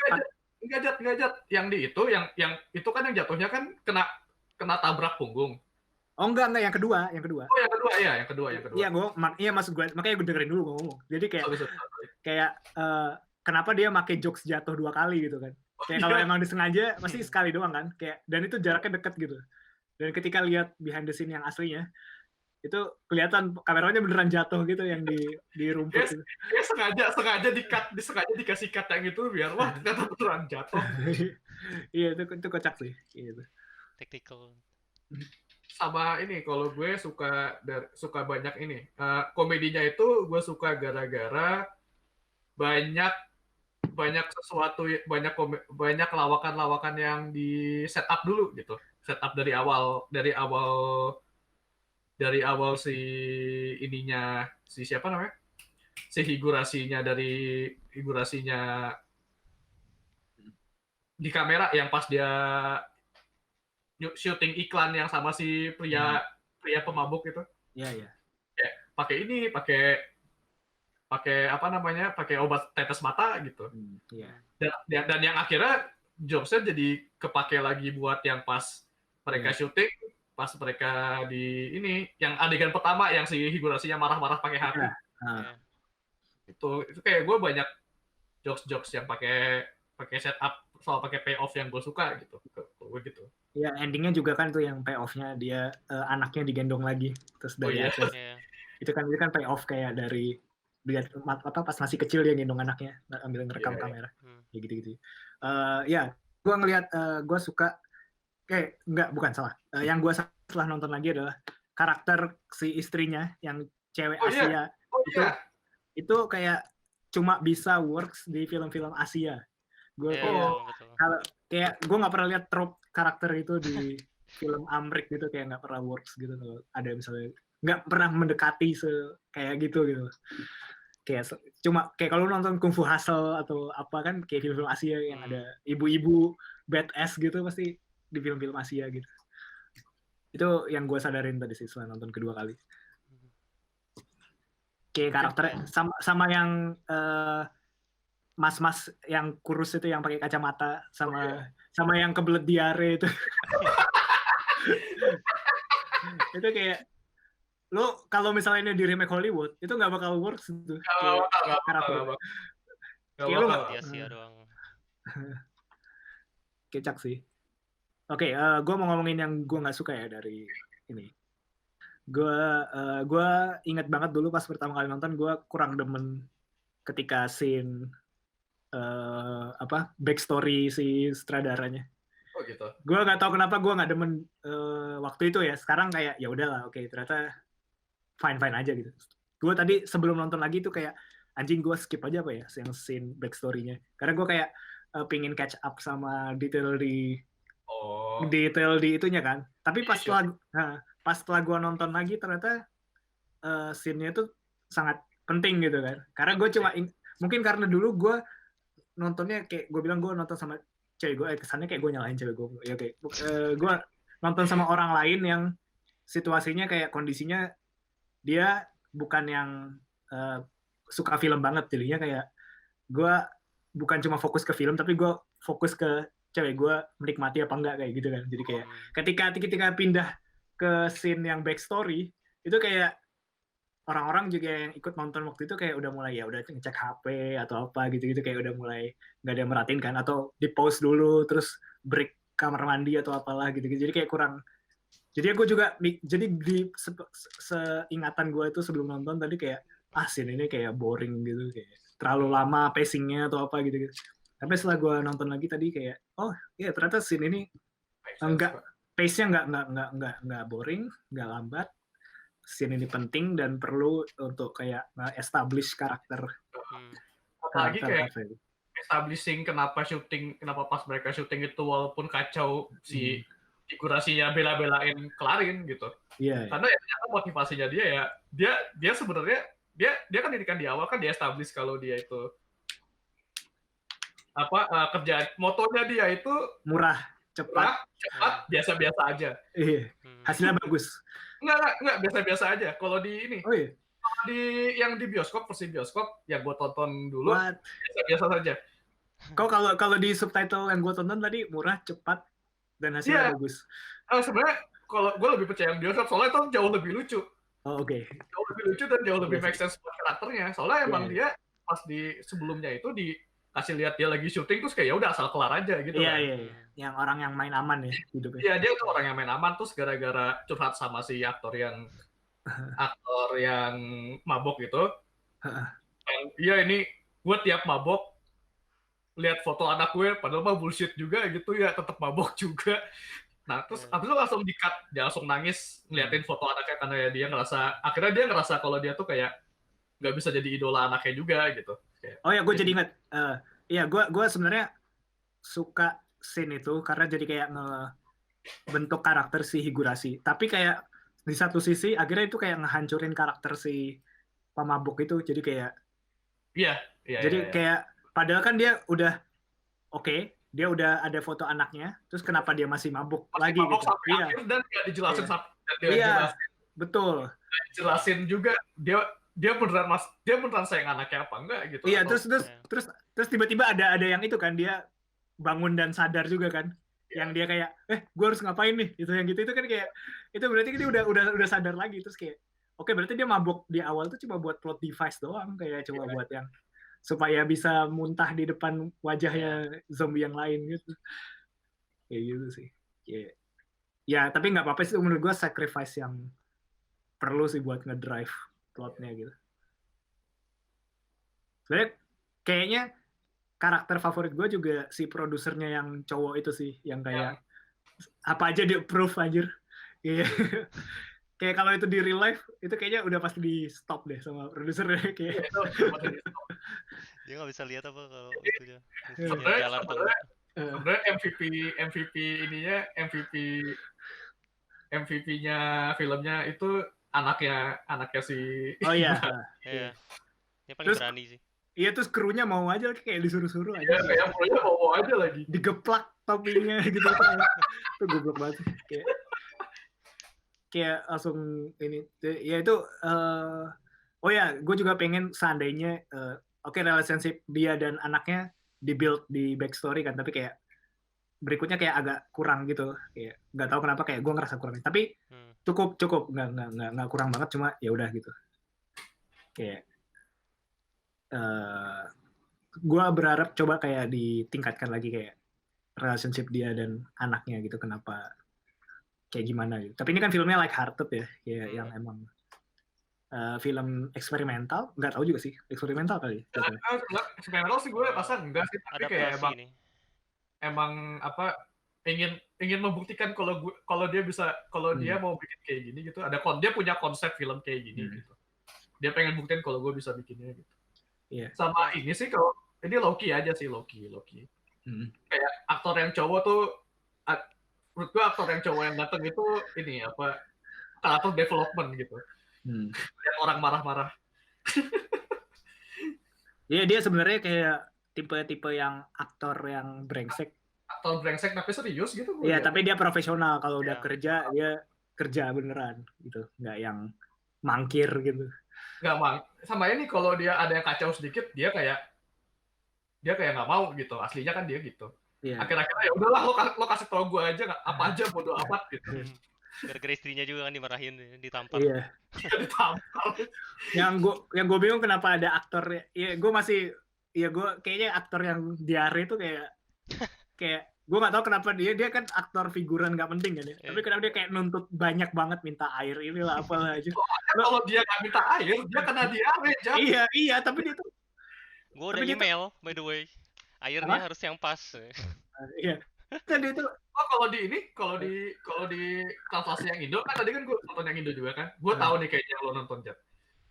nggak jat yang di itu yang itu kan yang jatuhnya kan kena tabrak punggung. Oh enggak, yang kedua. Oh yang kedua. Iya maksud gue, makanya gue dengerin dulu ngomong. Jadi kayak kenapa dia make jokes jatuh 2 kali gitu kan? Kayak kalau emang disengaja pasti sekali doang kan? Kayak dan itu jaraknya deket gitu. Dan ketika lihat behind the scene yang aslinya, itu kelihatan kameranya beneran jatuh gitu yang di rumput. Yes, dia sengaja dikasih cut yang itu biar wah ternyata beneran jatuh. Iya itu kocak sih. Gitu. Tactical. Sama ini kalau gue suka banyak ini komedinya itu gue suka gara-gara banyak sesuatu banyak lawakan yang di setup dulu gitu, setup dari awal si ininya si siapa namanya si higurasinya di kamera yang pas dia syuting iklan yang sama si pria pemabuk itu. Iya. Ya, pakai apa namanya? Pakai obat tetes mata gitu. Iya. Dan yang akhirnya jokesnya jadi kepake lagi buat yang pas mereka syuting, pas mereka di ini yang adegan pertama yang si higurasinya marah-marah pakai hati. Itu kayak gue banyak jokes yang pakai setup soal pakai payoff yang gue suka gitu. Gue gitu. Ya endingnya juga kan tuh yang payoff-nya dia anaknya digendong lagi terus dari atas. Itu kan payoff kayak dari dia pas masih kecil dia gendong anaknya ambil ngerekam kamera. Ya gitu. Gue ngelihat gue suka bukan salah. Yang gue setelah nonton lagi adalah karakter si istrinya yang cewek Asia. Itu kayak cuma bisa works di film-film Asia. Gue kalau kayak gue nggak pernah lihat trope karakter itu di film Amrik gitu, kayak nggak pernah works gitu. Kalau ada misalnya nggak pernah mendekati kayak gitu. Kayak cuma kayak kalau nonton Kung Fu Hustle atau apa kan kayak film-film Asia yang ada ibu-ibu badass gitu pasti di film-film Asia gitu. Itu yang gue sadarin tadi sih setelah nonton kedua kali. Kayak karakternya sama yang mas-mas yang kurus itu yang pakai kacamata sama yang kebelet diare itu. Itu kayak lo kalau misalnya ini di remake Hollywood itu nggak bakal works gitu. Nggak bakal. Asia doang. Kecak sih. Oke, gue mau ngomongin yang gue nggak suka ya dari ini. Gue ingat banget dulu pas pertama kali nonton gue kurang demen ketika scene backstory si sutradaranya. Oh gitu. Gue nggak tahu kenapa gue nggak demen waktu itu ya. Sekarang kayak ya udahlah, oke, ternyata fine aja gitu. Gue tadi sebelum nonton lagi tuh kayak anjing gue skip aja apa ya yang scene backstory-nya. Karena gue kayak pingin catch up sama detail di itunya kan. Tapi pas setelah gue nonton lagi ternyata scene-nya tuh sangat penting gitu kan. Karena gue cuma mungkin karena dulu gue nontonnya kayak gue bilang gue nonton sama cewek gue, kesannya kayak gue nyalahin cewek gue. Ya oke. Gue nonton sama orang lain yang situasinya kayak kondisinya dia bukan yang suka film banget, jadinya kayak gue bukan cuma fokus ke film tapi gue fokus ke cewek gue menikmati apa enggak kayak gitu kan. Jadi kayak ketika pindah ke scene yang backstory itu kayak orang-orang juga yang ikut nonton waktu itu kayak udah mulai ya udah ngecek HP atau apa gitu-gitu, kayak udah mulai nggak ada yang merhatiin kan, atau di pause dulu terus break kamar mandi atau apalah gitu-gitu. Jadi kayak kurang. Jadi gue juga jadi di seingatan gue itu sebelum nonton tadi kayak scene ini kayak boring gitu, kayak terlalu lama pacingnya atau apa gitu-gitu. Tapi setelah gue nonton lagi tadi kayak ternyata scene ini pace-nya nggak boring, nggak lambat. Scene ini penting dan perlu untuk kayak establish karakter. Apalagi kayak establishing kenapa pas mereka syuting itu walaupun kacau si figurasinya bela-belain kelarin gitu. Karena ya ternyata motivasinya dia sebenarnya dia kan didikan di awal kan dia establish kalau dia itu kerja motonya dia itu murah, cepat, biasa-biasa aja. Iya. Hasilnya bagus. Enggak biasa-biasa aja. Kalau di ini. Oh iya. Yang di versi bioskop yang gue tonton dulu biasa-biasa saja. Kok kalau di subtitle yang gue tonton tadi murah, cepat dan hasilnya bagus. Sebenarnya kalau gue lebih percaya yang bioskop soalnya itu jauh lebih lucu. Oh, oke. Jauh lebih lucu dan jauh lebih make sense buat karakternya. Soalnya emang dia pas di sebelumnya itu dikasih lihat dia lagi syuting terus kayak ya udah asal kelar aja gitu. Iya. Yang orang yang main aman ya hidupnya. Iya, dia tuh orang yang main aman terus gara-gara curhat sama si aktor yang mabok gitu. Iya, ini gue tiap mabok lihat foto anak gue padahal mah bullshit juga gitu ya, tetap mabok juga. Nah, terus abis itu langsung di-cut, dia langsung nangis ngeliatin foto anaknya karena dia ngerasa kalau dia tuh kayak nggak bisa jadi idola anaknya juga gitu. Oh ya, gue jadi ingat. Iya, gue sebenarnya suka scene itu karena jadi kayak ngebentuk karakter si Higurashi. Tapi kayak di satu sisi akhirnya itu kayak ngehancurin karakter si pemabuk itu. Jadi kayak kayak padahal kan dia udah oke, dia udah ada foto anaknya, terus kenapa dia masih mabuk lagi mabuk gitu. Sampai akhir dan nggak dijelasin betul. Jelasin juga dia beneran sayang anaknya apa enggak gitu. Iya, terus tiba-tiba ada yang itu kan, dia bangun dan sadar juga kan. Yang dia kayak gue harus ngapain nih, itu yang gitu itu kan kayak itu berarti dia udah sadar lagi. Terus kayak oke, berarti dia mabuk di awal tuh cuma buat plot device doang, kayak cuma buat yang supaya bisa muntah di depan wajahnya zombie yang lain gitu. Kayak gitu sih. Ya, tapi nggak apa-apa sih menurut gue, sacrifice yang perlu sih buat ngedrive plotnya gitu. Sebenarnya kayaknya karakter favorit gue juga si produsernya yang cowok itu sih, yang kayak apa aja dia approve anjir. Kayak kalau itu di real life itu kayaknya udah pasti di stop deh sama produsernya kayak. Dia nggak bisa lihat apa kalau itu dia. Sebenarnya MVP-nya filmnya itu anaknya si. Oh iya. Iya. Dia paling berani sih. Iya, terus krunya mau aja kayak disuruh-suruh aja. Iya, kayak krunya mau aja lagi. Digeplak toppingnya gitu. Itu goblok banget. Kayak langsung ini. Ya itu oh ya, gue juga pengen seandainya relationship dia dan anaknya di-build di backstory kan, tapi kayak berikutnya kayak agak kurang gitu. Kayak nggak tahu kenapa kayak gue ngerasa kurang. Tapi cukup nggak kurang banget, cuma ya udah gitu. Kayak gue berharap coba kayak ditingkatkan lagi kayak relationship dia dan anaknya gitu, kenapa kayak gimana gitu. Tapi ini kan filmnya like hearted ya, kayak yang emang film eksperimental, nggak tahu juga sih, eksperimental kali. Eksperimental sih gue rasa enggak sih, tapi kayak emang apa ingin membuktikan kalau dia bisa, kalau dia mau bikin kayak gini gitu, dia punya konsep film kayak gini gitu. Dia pengen buktiin kalau gue bisa bikinnya gitu. Yeah. Sama ini sih, kalau ini Loki aja sih, Loki. Kayak aktor yang cowok tuh, menurut gue aktor yang cowok yang datang itu ini apa, karakter development gitu. Lihat orang marah-marah. Iya, dia sebenarnya kayak tipe-tipe yang aktor yang brengsek. Aktor brengsek tapi serius gitu. Iya, tapi dia profesional. Kalau udah kerja, dia kerja beneran gitu, nggak yang mangkir gitu. Nggak sama ini, kalau dia ada yang kacau sedikit dia kayak nggak mau gitu. Aslinya kan dia gitu. Yeah. Akhir-akhirnya ya udahlah, lo kasih tau gue aja, apa aja bodo amat gitu. Gara-gara istrinya juga kan dimarahin, ditampar. Iya. Ditampar. Yang gue bingung kenapa ada aktor, gue kayaknya aktor yang diare itu kayak gue nggak tahu kenapa dia kan aktor figuran nggak penting kan ya. Tapi kenapa dia kayak nuntut banyak banget, minta air inilah apalah aja. Kalau dia nggak minta air, dia kena diare aja. Iya, tapi dia tuh. Gue udah email by the way, airnya harus yang pas. Iya. Kan dia tuh. Kalau di translasi yang Indo kan, tadi kan gue nonton yang Indo juga kan. Gue tahu nih kayaknya lo nonton, Jat.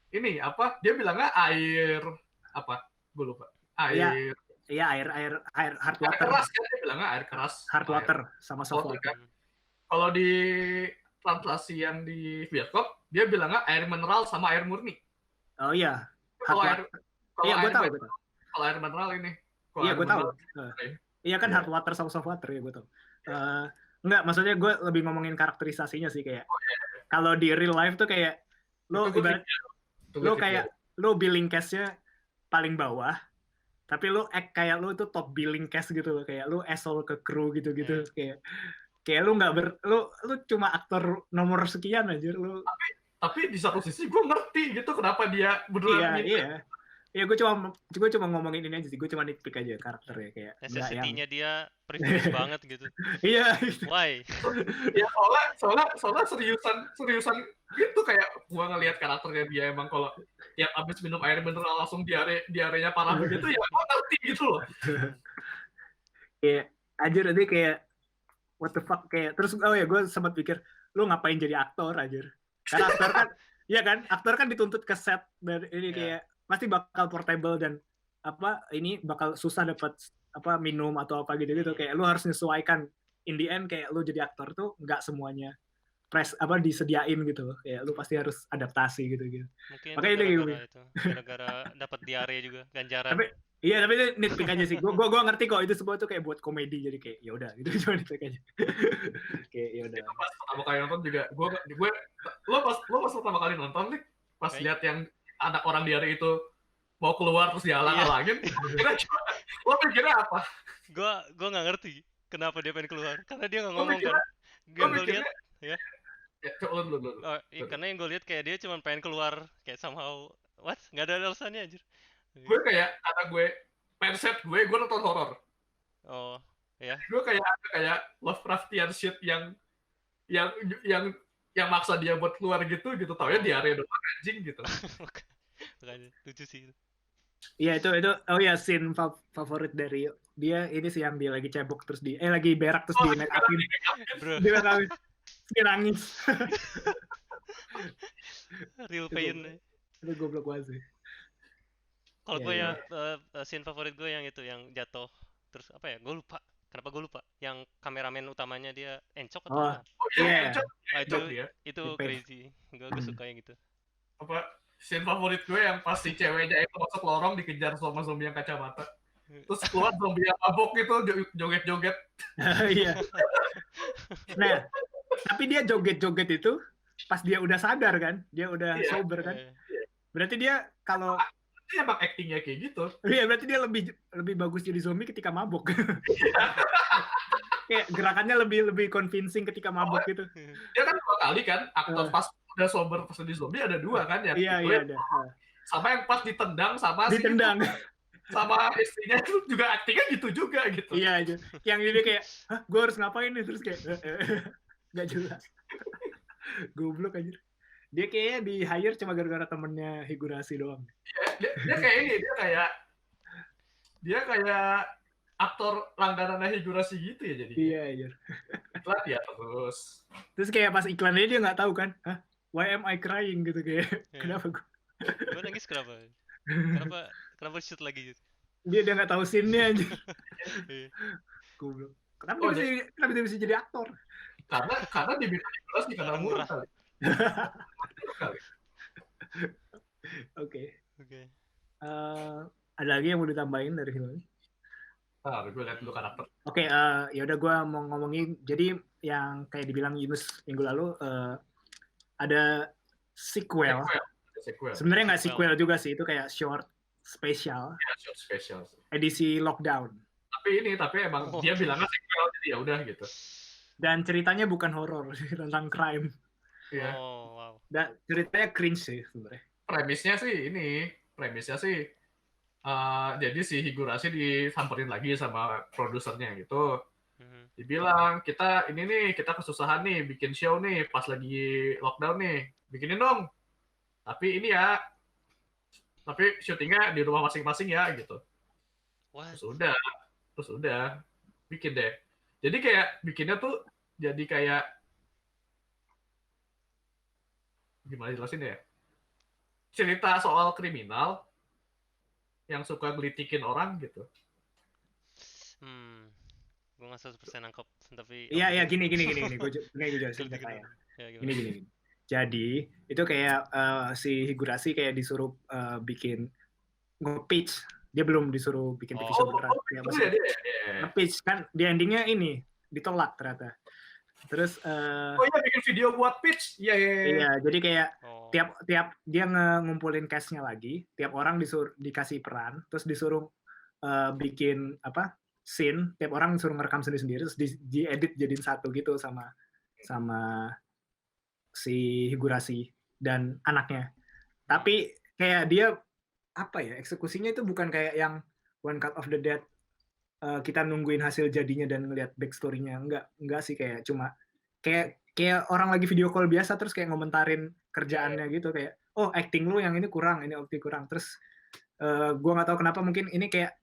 Ini apa? Dia bilangnya air apa? Gue lupa. Air. Iya, air hard water. Air keras kan, dia bilangnya air keras. Hard water sama soft water. Kan? Kalau di translasi yang di bioskop, dia bilangnya air mineral sama air murni. Oh iya. Kalau gue tahu. Kalau air mineral ini. Iya, gue tahu. Iya kan hard water sama soft water ya, gue tahu. Enggak, maksudnya gue lebih ngomongin karakterisasinya sih, kayak kalau di real life tuh kayak lo ibarat lo kayak lo billing cash-nya paling bawah, tapi lo act kayak lo itu top billing cash gitu loh, kayak lo asshole ke kru gitu kayak Kayak lu nggak lu cuma aktor nomor sekian aja lu. Tapi di satu sisi gue ngerti gitu kenapa dia beneran Iya, gue cuma ngomongin ini aja sih. Gue cuma nitpick aja karakternya kayak. Necessity-nya dia privilege banget gitu. Iya. Why? Ya soalnya seriusan gitu kayak gua ngelihat karakternya dia emang kalau tiap abis minum air mineral langsung diarenya parah begitu ya gua ngerti gitu loh. Kayak anjir nanti kayak what the fuck kayak terus gue sempat pikir lu ngapain jadi aktor anjir. Karena aktor kan iya kan, aktor kan dituntut ke set dan ini kayak pasti bakal portable dan ini bakal susah dapat minum atau apa gitu kayak lu harus menyesuaikan in the end kayak lu jadi aktor tuh nggak semuanya disediain gitu kayak lu pasti harus adaptasi gitu. Mungkin gara-gara dapat diare juga ganjaran. Tapi itu nitpick aja sih. Gue ngerti kok itu semua tuh kayak buat komedi jadi kayak ya udah gitu cuma nitpick aja. Kayak ya udah. Pas pertama kali nonton juga gue lo pas pertama kali nonton nih pas lihat yang anak orang diare itu mau keluar terus dihalang-halangin, lo pikirnya apa? Gue nggak ngerti kenapa dia pengen keluar karena dia nggak ngomong kan. Gue lihat ya. Karena yang gue lihat kayak dia cuma pengen keluar kayak somehow what nggak ada alasannya anjir. Gue kayak karena gue mindset gue nonton horor. Oh ya. Gue kayak Lovecraftian shit yang maksa dia buat keluar gitu tau ya diare doang anjing gitu. Makanya lucu sih. Iya itu scene favorit dari dia ini sih yang dia lagi cebok terus lagi berak terus di make upin. Dia make upin. Dia nangis. Real pain. Itu goblok banget sih. Kalau gue yang scene favorit gue yang itu yang jatuh terus apa ya? Gue lupa. Kenapa gue lupa? Yang kameramen utamanya dia encok atau apa? Itu crazy. Gue suka yang gitu. Apa scene favorit gue yang pas si ceweknya itu masuk lorong dikejar sama zombie yang kacamata. Terus keluar zombie yang mabok itu joget-joget. Iya. Nah, tapi dia joget-joget itu pas dia udah sadar kan? Dia udah sober kan? Berarti dia kalau itu emang actingnya kayak gitu. Iya, berarti dia lebih bagus jadi zombie ketika mabok. Kayak gerakannya lebih convincing ketika mabok gitu. Dia kan 2 kali kan aktor pas udah sober pas jadi zombie ada 2 kan ya. Iya ada. Sama yang pas ditendang sama sama istrinya itu juga aktingnya gitu juga gitu. Iya aja. Yang ini kayak, gue harus ngapain nih terus kayak nggak jelas. Goblok aja. Dia kayaknya di hire cuma gara-gara temennya Higurashi doang. Iya, dia kayak ini, dia kayak aktor langganannya Higurashi gitu ya jadi. Iya aja. Iklan ya terus. Terus kayak pas iklannya dia nggak tahu kan, why am I crying gitu kayak, kenapa gue? Gue nangis kenapa shoot lagi gitu? Dia nggak tahu scene-nya aja. Goblok. Kenapa dia bisa jadi aktor? Karena dibikin Higurashi karena murah kali. Oke. Ada lagi yang mau ditambahin dari film ini? Gue lihat dulu karakter. Oke, ya udah gue mau ngomongin. Jadi yang kayak dibilang Yunus minggu lalu ada sequel. Sebenarnya nggak sequel juga sih, itu kayak short special. Ya, short special. Edisi Lockdown. Tapi emang dia bilangnya sequel jadi ya udah gitu. Dan ceritanya bukan horor, tentang crime. Iya. Oh, wow. Dan ceritanya cringe sih sebenarnya. Premisnya sih jadi si Higurashi disamperin lagi sama produsernya gitu. Dibilang kita kesusahan nih bikin show nih pas lagi lockdown nih, bikinin dong. Tapi syutingnya di rumah masing-masing ya gitu. Terus udah bikin deh. Jadi kayak bikinnya tuh jadi kayak gimana jelasin ya? Cerita soal kriminal yang suka gelitikin orang gitu. Gue nggak 100% nangkep, tapi iya gini gue jelasin kayak gini. Jadi itu kayak si Higurashi kayak disuruh bikin nge-pitch, dia belum disuruh bikin TV show beneran. Nge-pitch kan di endingnya ini ditolak ternyata. Terus bikin video buat pitch. Iya, jadi kayak tiap dia ngumpulin cast-nya lagi, tiap orang dikasih peran, terus disuruh bikin scene, tiap orang suruh ngerekam sendiri-sendiri terus diedit jadiin satu gitu sama si Higurashi dan anaknya. Tapi kayak dia apa ya, eksekusinya itu bukan kayak yang One Cut of the Dead, kita nungguin hasil jadinya dan ngeliat backstory-nya. Enggak sih, kayak cuma kayak orang lagi video call biasa terus kayak ngomentarin kerjaannya gitu, kayak oh acting lu yang ini kurang, ini acting kurang. Terus gue nggak tahu kenapa, mungkin ini kayak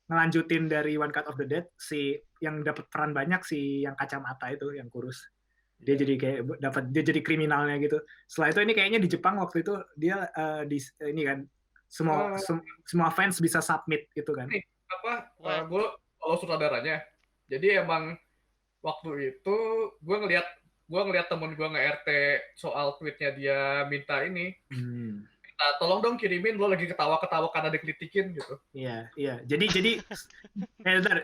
ngelanjutin dari One Cut of the Dead, si yang dapat peran banyak si yang kacamata itu yang kurus. Dia jadi kayak dia jadi kriminalnya gitu. Setelah itu ini kayaknya di Jepang waktu itu dia ini kan semua fans bisa submit gitu kan. Nih, gue kalau sutradaranya. Jadi emang waktu itu gue ngeliat temen gue nge-RT soal tweetnya dia minta ini. Minta tolong dong kirimin lo lagi ketawa-ketawa karena dikritikin gitu. Iya. Jadi bentar,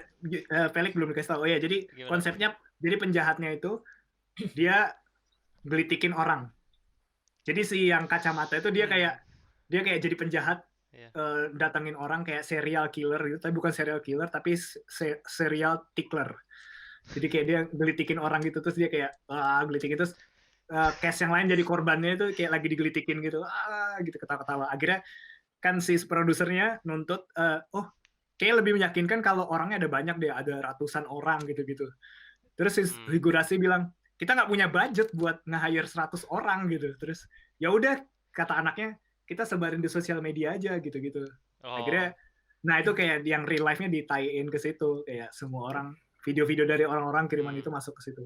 Felix belum dikasih tahu. Oh ya, jadi konsepnya, jadi penjahatnya itu dia gelitikin orang. Jadi si yang kacamata itu dia kayak jadi penjahat, datangin orang kayak serial killer gitu, tapi bukan serial killer tapi serial tickler. Jadi kayak dia gelitikin orang gitu, terus dia kayak gelitikin, terus case yang lain jadi korbannya itu kayak lagi digelitikin gitu, gitu ketawa-ketawa. Akhirnya kan si produsernya nuntut, kayak lebih meyakinkan kalau orangnya ada banyak deh, ada ratusan orang gitu-gitu. Terus si Higurashi bilang, kita nggak punya budget buat nge-hire 100 orang gitu. Terus ya udah, kata anaknya, kita sebarin di sosial media aja gitu-gitu. Akhirnya, nah itu kayak yang real life-nya di-tie-in ke situ, kayak semua orang, video-video dari orang-orang kiriman itu masuk ke situ.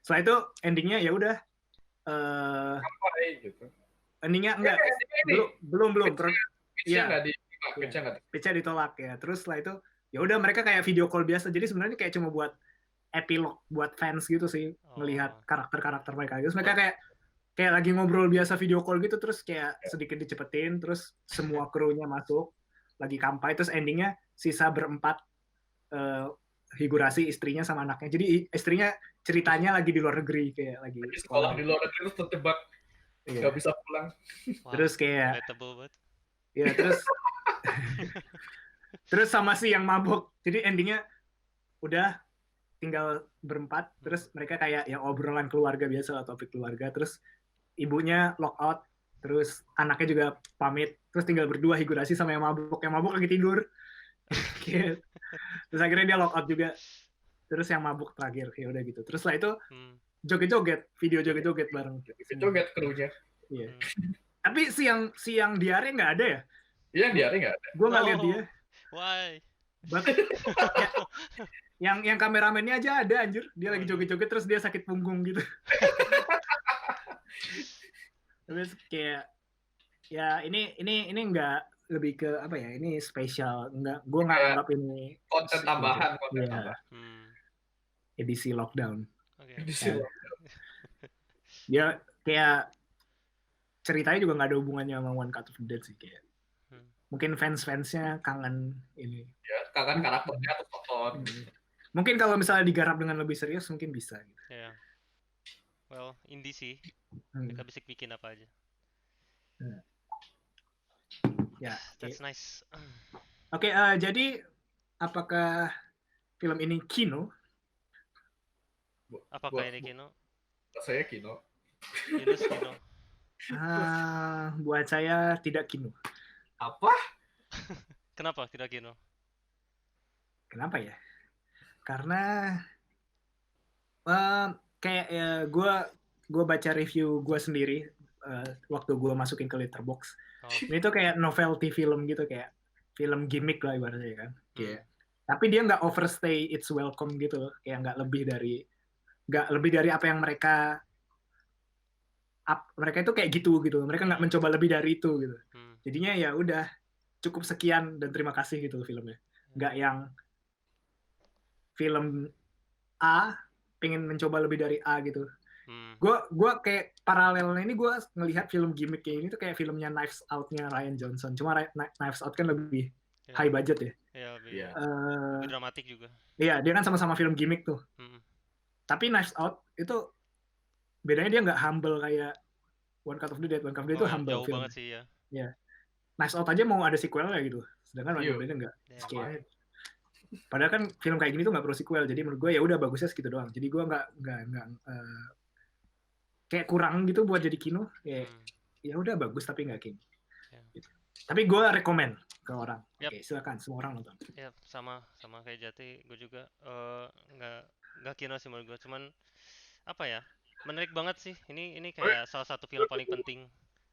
Setelah itu endingnya ya udah, gitu. Endingnya enggak, belum. Pitch-nya ditolak ya. Terus setelah itu ya udah, mereka kayak video call biasa. Jadi sebenarnya kayak cuma buat epilog buat fans gitu sih, melihat karakter-karakter mereka. Terus mereka kayak lagi ngobrol biasa video call gitu, terus kayak sedikit dicepetin, terus semua krunya masuk lagi kampai, terus endingnya sisa berempat, Higurashi, istrinya sama anaknya. Jadi istrinya ceritanya lagi di luar negeri, kayak lagi sekolah di luar negeri, terus terjebak nggak bisa pulang. Terus kayak ya terus sama si yang mabuk. Jadi endingnya udah tinggal berempat, terus mereka kayak yang obrolan keluarga biasa lah, topik keluarga, terus ibunya lock out, terus anaknya juga pamit, terus tinggal berdua, Higurashi sama yang mabuk lagi tidur. Terus akhirnya dia lock out juga, terus yang mabuk terakhir, ya udah gitu. Terus setelah itu joget-joget, video joget-joget bareng. Joget krunya. Iya. Tapi si yang diare nggak ada ya? Iya, diare nggak ada. Gue nggak lihat dia. Why? Yang kameramennya aja ada, anjir. Dia lagi joget-joget terus dia sakit punggung gitu. Terus kayak ya ini enggak, lebih ke apa ya? Ini spesial. Enggak, gue nggak anggap ini konten tambahan. Edisi lockdown. Edisi lockdown. Ya kayak ceritanya juga nggak ada hubungannya sama One Cut of the Dead sih, kayak. Mungkin fans-fansnya kangen ini. Ya, kangen karakternya atau tonton. Mungkin kalau misalnya digarap dengan lebih serius mungkin bisa gitu. Yeah. Well, indie sih. Mereka bisa bikin apa aja. Ya, that's nice. Oke, jadi apakah film ini kino? Apakah ini kino? Saya kino. Yunus kino. Buat saya tidak kino. Apa? Kenapa tidak kino? Kenapa ya? Karena kayak gue baca review gue sendiri waktu gue masukin ke Letterboxd. Ini tuh kayak novelty film gitu, kayak film gimmick lah ibaratnya kan. Kayak, tapi dia nggak overstay its welcome gitu, kayak nggak lebih dari apa yang mereka itu kayak gitu. Mereka nggak mencoba lebih dari itu gitu. Jadinya ya udah cukup sekian dan terima kasih gitu filmnya. Nggak yang film A pengen mencoba lebih dari A gitu. Gue kayak paralelnya ini, gue ngelihat film gimmick kayak ini tuh kayak filmnya Knives Out-nya Rian Johnson. Cuma Knives Out kan lebih high budget ya. Iya, lebih dramatik juga. Iya, dia kan sama-sama film gimmick tuh. Tapi Knives Out itu bedanya dia nggak humble kayak One Cut of the Dead. One Cut of the Dead itu humble jauh film. Banget sih ya. Knives Out aja mau ada sequelnya gitu. Sedangkan One Cut of the Dead nggak. Padahal kan film kayak gini tuh nggak perlu sequel, jadi menurut gue ya udah bagusnya segitu doang. Jadi gue nggak kayak kurang gitu buat jadi kino. Ya udah bagus tapi nggak kino. Gitu. Tapi gue rekomend ke orang. Oke, silakan semua orang nonton. Ya sama kayak Jati, gue juga nggak kino sih menurut gue. Cuman apa ya, menarik banget sih. Ini kayak salah satu film paling penting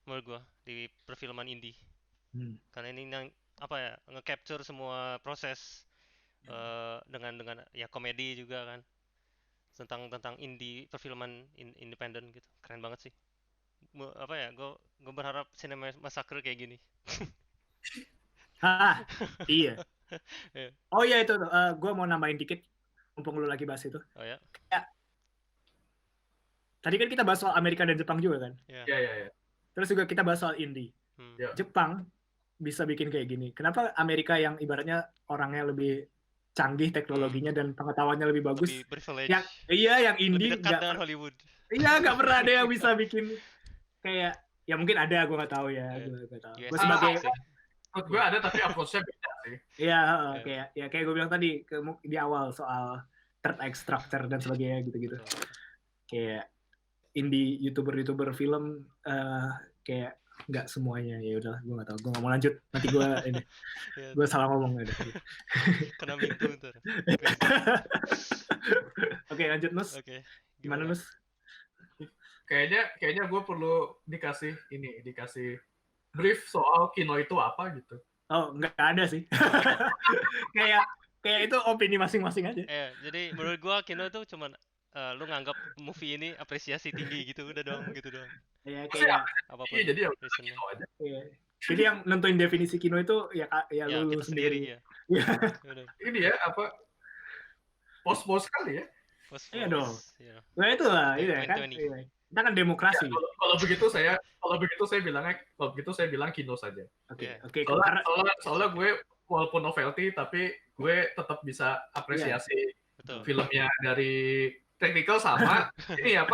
menurut gue di perfilman indie. Karena ini apa ya, nge-capture semua proses dengan ya komedi juga kan, tentang indie perfilman independen gitu. Keren banget sih. Apa ya, gue berharap Cinema Massacre kayak gini. Iya. Oh iya itu, gue mau nambahin dikit, mumpung lu lagi bahas itu. Oh ya. Tadi kan kita bahas soal Amerika dan Jepang juga kan? Iya. Terus juga kita bahas soal indie. Jepang bisa bikin kayak gini. Kenapa Amerika yang ibaratnya orangnya lebih canggih teknologinya dan pengetahuannya lebih bagus? Yang indie lebih dekat dengan Hollywood. Iya, nggak pernah ada yang bisa bikin kayak, ya mungkin ada, gue nggak tahu ya. Gue sebagai menurut gue ada, tapi approach-nya beda sih. Iya, kayak gue bilang tadi di awal soal third eye structure dan sebagainya gitu-gitu. Kayak indie youtuber film kayak nggak semuanya. Ya udah, gue nggak tahu, gue nggak mau lanjut, nanti gue ini gue salah ngomong ya. Kena mintu ntar. Oke, lanjut Nus. Gimana Nus? Kayaknya gue perlu dikasih brief soal kino itu apa gitu. Oh, nggak ada sih. kayak itu opini masing-masing aja. Jadi menurut gue kino itu cuman lu nganggap movie ini apresiasi tinggi gitu, udah dong gitu doang. Iya, kayak apapun. Iya, jadi gitu aja. Iya. Jadi yang nentuin definisi kino itu ya lu sendiri. Ya. Ini ya apa? Post kali ya? Iya dong. Nah itulah, iya kan. Kita kan demokrasi. Ya, kalau begitu saya bilang kino saja. Oke. Soalnya gue walaupun novelty tapi gue tetap bisa apresiasi filmnya dari technical sama kayak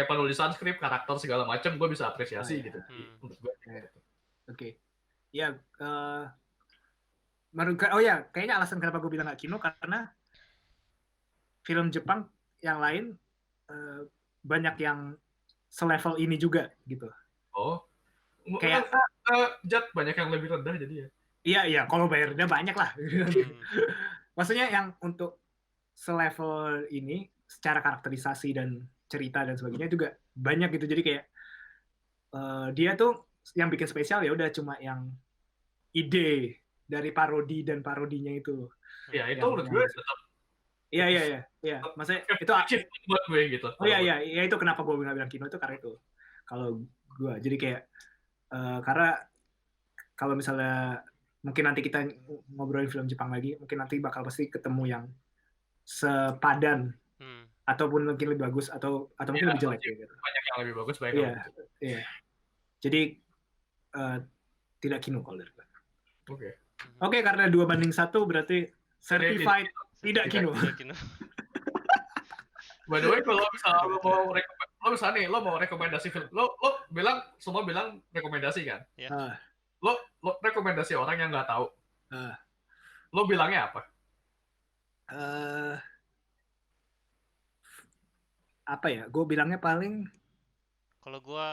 penulisan skrip, karakter segala macam gue bisa apresiasi gitu. Menurut gue. Oke. Ya, kayaknya alasan kenapa gue bilang nggak kino karena film Jepang yang lain banyak yang selevel ini juga gitu. Oh, kayak banyak yang lebih rendah jadi ya. Iya, kalau bayarnya banyak lah. Maksudnya yang untuk selevel ini secara karakterisasi dan cerita dan sebagainya juga banyak gitu. Jadi kayak dia tuh yang bikin spesial ya udah cuma yang ide dari parodi dan parodinya itu. Ya itu menurut gue tetap. Iya. Maksudnya itu aktif buat gue gitu. Oh iya, itu kenapa gue bilang kino itu karena itu. Kalau gue jadi kayak karena kalau misalnya mungkin nanti kita ngobrolin film Jepang lagi, mungkin nanti bakal pasti ketemu yang sepadan ataupun mungkin lebih bagus atau mungkin lebih jelek gitu. Banyak yang lebih bagus, banyak yang lebih. Iya. Jadi tidak kino kalau dari gue. Oke, karena 2-1 berarti certified tidak kino. By the way, kalau misalnya lo mau rekomendasi film, lo semua bilang rekomendasi kan? Lo rekomendasi orang yang nggak tahu. Lo bilangnya apa? Apa ya? Gue bilangnya paling. Kalau gue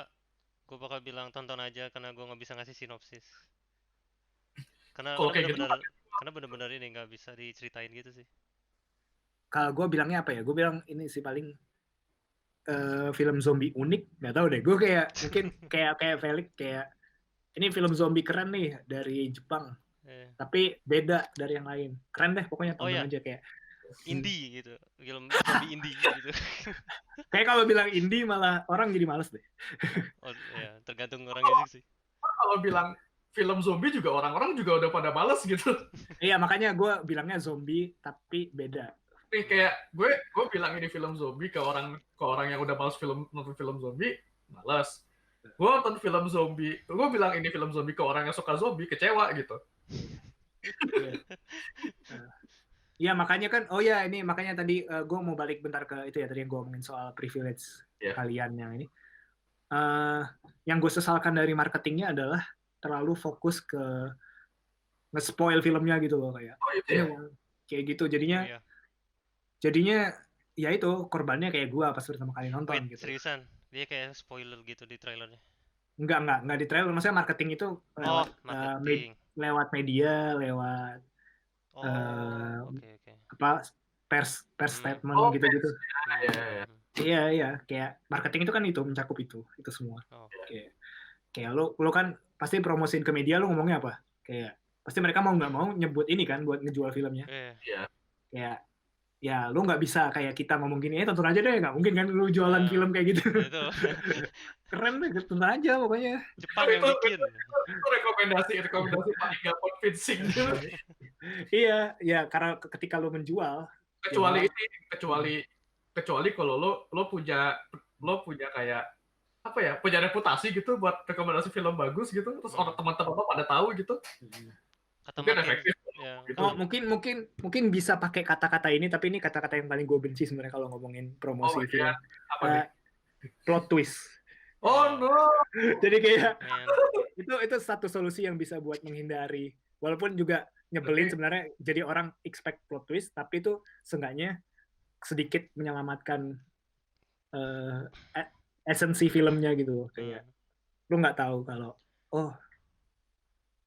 bakal bilang tonton aja karena gue nggak bisa ngasih sinopsis. Karena benar-benar ini nggak bisa diceritain gitu sih. Kalau gue bilangnya apa ya? Gue bilang ini sih paling film zombie unik. Nggak tahu deh. Gue kayak mungkin kayak Felix kayak ini film zombie keren nih dari Jepang. Tapi beda dari yang lain. Keren deh pokoknya tonton aja kayak indie gitu. Film zombie indie gitu. Kayak kalau bilang indie malah orang jadi males deh. Tergantung orangnya sih. Kalau bilang film zombie juga orang-orang juga udah pada males gitu. Iya, makanya gue bilangnya zombie tapi beda. Nih kayak gue bilang ini film zombie ke orang yang udah males nonton film zombie, males. Gue nonton film zombie, gue bilang ini film zombie ke orang yang suka zombie, kecewa gitu. Iya, makanya kan, ini makanya tadi gue mau balik bentar ke itu ya, tadi yang gue ngomongin soal privilege kalian yang ini. Yang gue sesalkan dari marketingnya adalah terlalu fokus ke nge-spoil filmnya gitu loh kayak. Oh itu ya? Kayak gitu jadinya ya itu korbannya kayak gua pas pertama kali nonton gitu. Seriusan? Dia kayak spoiler gitu di trailernya? Enggak di trailer, maksudnya marketing itu lewat media, lewat oke. apa pers statement gitu-gitu. Iya, kayak marketing itu kan itu mencakup itu semua. Kayak lo kan pasti promosiin ke media, lo ngomongnya apa? Kayak pasti mereka mau nggak mau nyebut ini kan buat ngejual filmnya. Kayak ya lu nggak bisa kayak kita ngomong gini, tonton aja deh, nggak mungkin kan lu jualan film kayak gitu. Keren deh, tonton aja pokoknya. Jepang yang bikin. Itu rekomendasi paling gak convincing. Iya, ya karena ketika lu menjual, kecuali kalau lo punya kayak apa ya, punya reputasi gitu buat rekomendasi film bagus gitu, terus orang teman-teman lo pada tahu gitu. Mungkin efektif. Gitu. Oh, mungkin bisa pakai kata-kata ini, tapi ini kata-kata yang paling gue benci sebenarnya kalau ngomongin promosi film. Plot twist. Oh no. Jadi kayak itu satu solusi yang bisa buat menghindari, walaupun juga nyebelin sebenarnya. Jadi orang expect plot twist, tapi itu seenggaknya sedikit menyelamatkan esensi filmnya gitu. Kayak lu nggak tahu kalau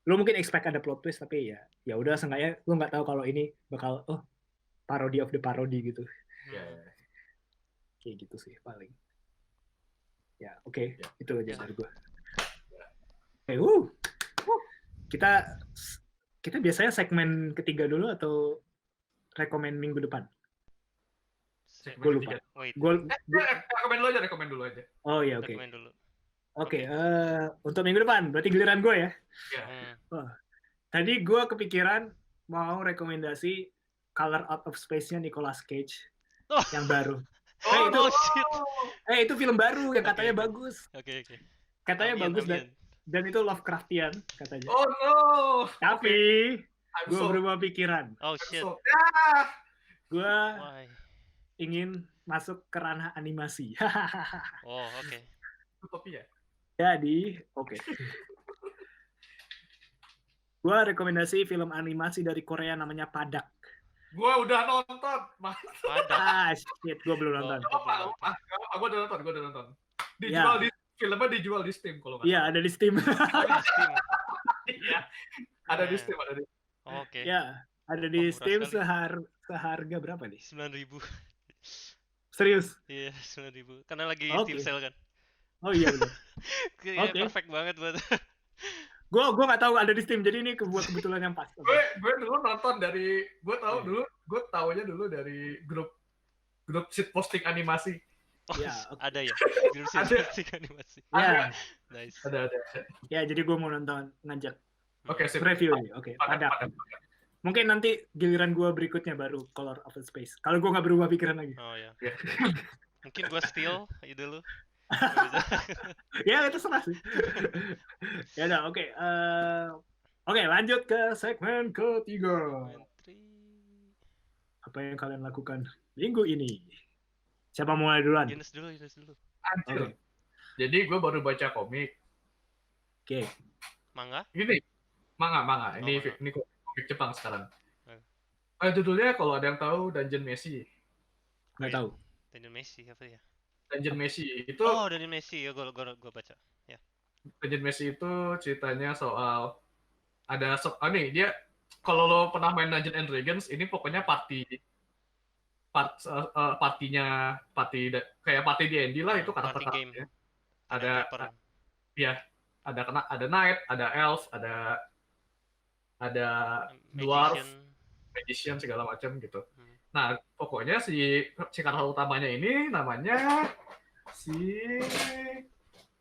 lu mungkin expect ada plot twist, tapi ya udah seenggaknya lu nggak tahu kalau ini bakal parody of the parody gitu. Kayak gitu sih paling. Ya oke. Itu aja dari gue. Kita biasanya segmen ketiga dulu atau rekomen minggu depan? Gue lupa. Rekomen dulu aja. Oh ya oke. Oke, untuk minggu depan, berarti giliran gue ya? Tadi gue kepikiran mau rekomendasi Color Out of Space-nya Nicolas Cage yang baru. Itu film baru yang katanya bagus. Katanya bagus dan itu Lovecraftian katanya. Oh no. Tapi gue berubah pikiran. Gue ingin masuk ke ranah animasi. Utopia. Jadi, gue rekomendasi film animasi dari Korea namanya Padak. Gue udah nonton. Shit, gue belum nonton. Gue udah nonton. Filmnya dijual di Steam kalau nggak. Iya, ada di Steam. Iya, ada di Steam. Ya, ada di Steam seharga berapa nih? 9.000. Serius? Iya, 9.000. Karena lagi Steam sale kan. Oh iya benar. Perfect banget buat. Gue nggak tahu ada di Steam, jadi ini kebetulan yang pas. Gue dulu nonton dari, gue taunya dulu dari grup shit posting animasi. Ada ya. Grup shit posting animasi. Ya. Nice. Ada. Ya, jadi gue mau nonton ngajak. Sip. Review nih. Padak. Mungkin nanti giliran gue berikutnya baru Color of the Space. Kalau gue nggak berubah pikiran lagi. Oh ya. Mungkin gue steal dulu. Ya itu salah sih. Ya udah oke, lanjut ke segmen ketiga. Apa yang kalian lakukan minggu ini? Siapa mulai duluan? Yunus dulu. Okay. Jadi gue baru baca komik. Manga? Ini manga. Ini komik Jepang sekarang. Judulnya kalau ada yang tahu Dungeon Meshi. Nggak tahu. Dungeon Meshi apa ya? Dungeon Meshi itu. Dungeon Meshi ya, gue baca. Ya. Dungeon Meshi itu ceritanya soal dia kalau lo pernah main Dungeons and Dragons, ini pokoknya partinya kayak party D&D lah, itu karakter-karakternya. Ada knight, ada elf, ada dwarf, magician segala macam gitu. Nah, pokoknya si karakter utamanya ini namanya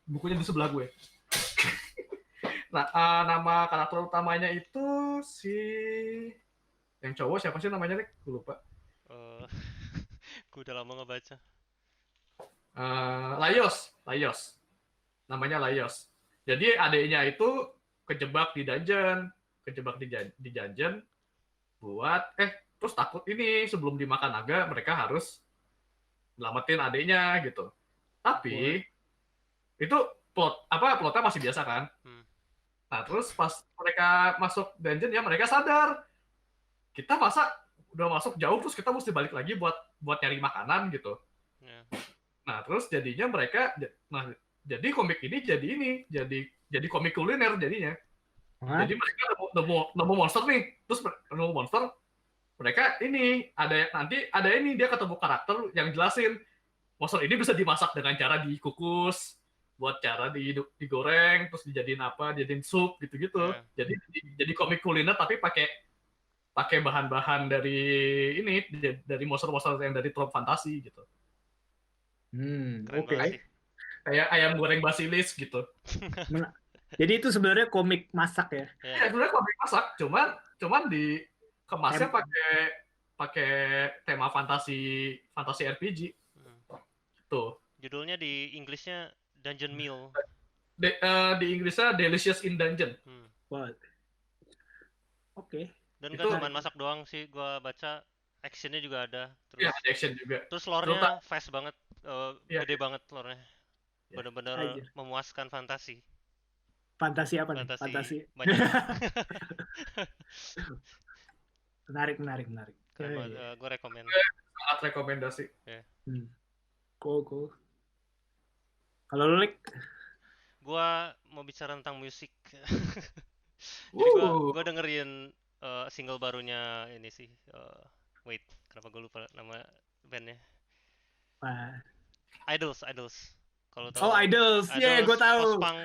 bukunya di sebelah gue. Nah, nama karakter utamanya itu yang cowok siapa sih namanya, Rick? Gue lupa. Gue udah lama ngebaca. Laios. Namanya Laios. Jadi adiknya itu kejebak di dungeon buat terus takut ini sebelum dimakan naga mereka harus selamatin adiknya gitu. Tapi itu plotnya masih biasa kan. Nah terus pas mereka masuk dungeon ya mereka sadar kita masa udah masuk jauh terus kita mesti balik lagi buat nyari makanan gitu. Nah terus jadinya mereka, nah jadi komik ini jadi komik kuliner jadinya. Jadi mereka nemu monster nih, terus nemu monster mereka ini ada ini dia ketemu karakter yang jelasin monster ini bisa dimasak dengan cara dikukus, buat cara digoreng, terus dijadiin sup gitu-gitu. Jadi komik kuliner tapi pakai bahan-bahan dari monster-monster yang dari trop fantasi gitu. Oke. Kayak ayam goreng basilis gitu. Jadi itu sebenarnya komik masak ya? Iya, sebenarnya komik masak, cuman dikemasnya pakai tema fantasi RPG. Tuh. Judulnya di Inggrisnya Dungeon Meal. Di Inggrisnya Delicious in Dungeon. Oke. Dan gak cuma masak doang sih, gua baca actionnya juga ada. Iya, action juga. Terus lore-nya fast banget, gede banget lore-nya. Bener-bener memuaskan fantasi. Fantasi apa nih? Fantasi. Banyak. Menarik. Gue rekomend. Sangat rekomendasi. Cool. Kalau lu, Lik? Gua mau bicara tentang musik. Jadi gua dengerin single barunya ini sih. Wait, kenapa gue lupa nama bandnya? Idols. Kalau tahu. Oh, Idols. Yeah, gue tahu. Post-punk.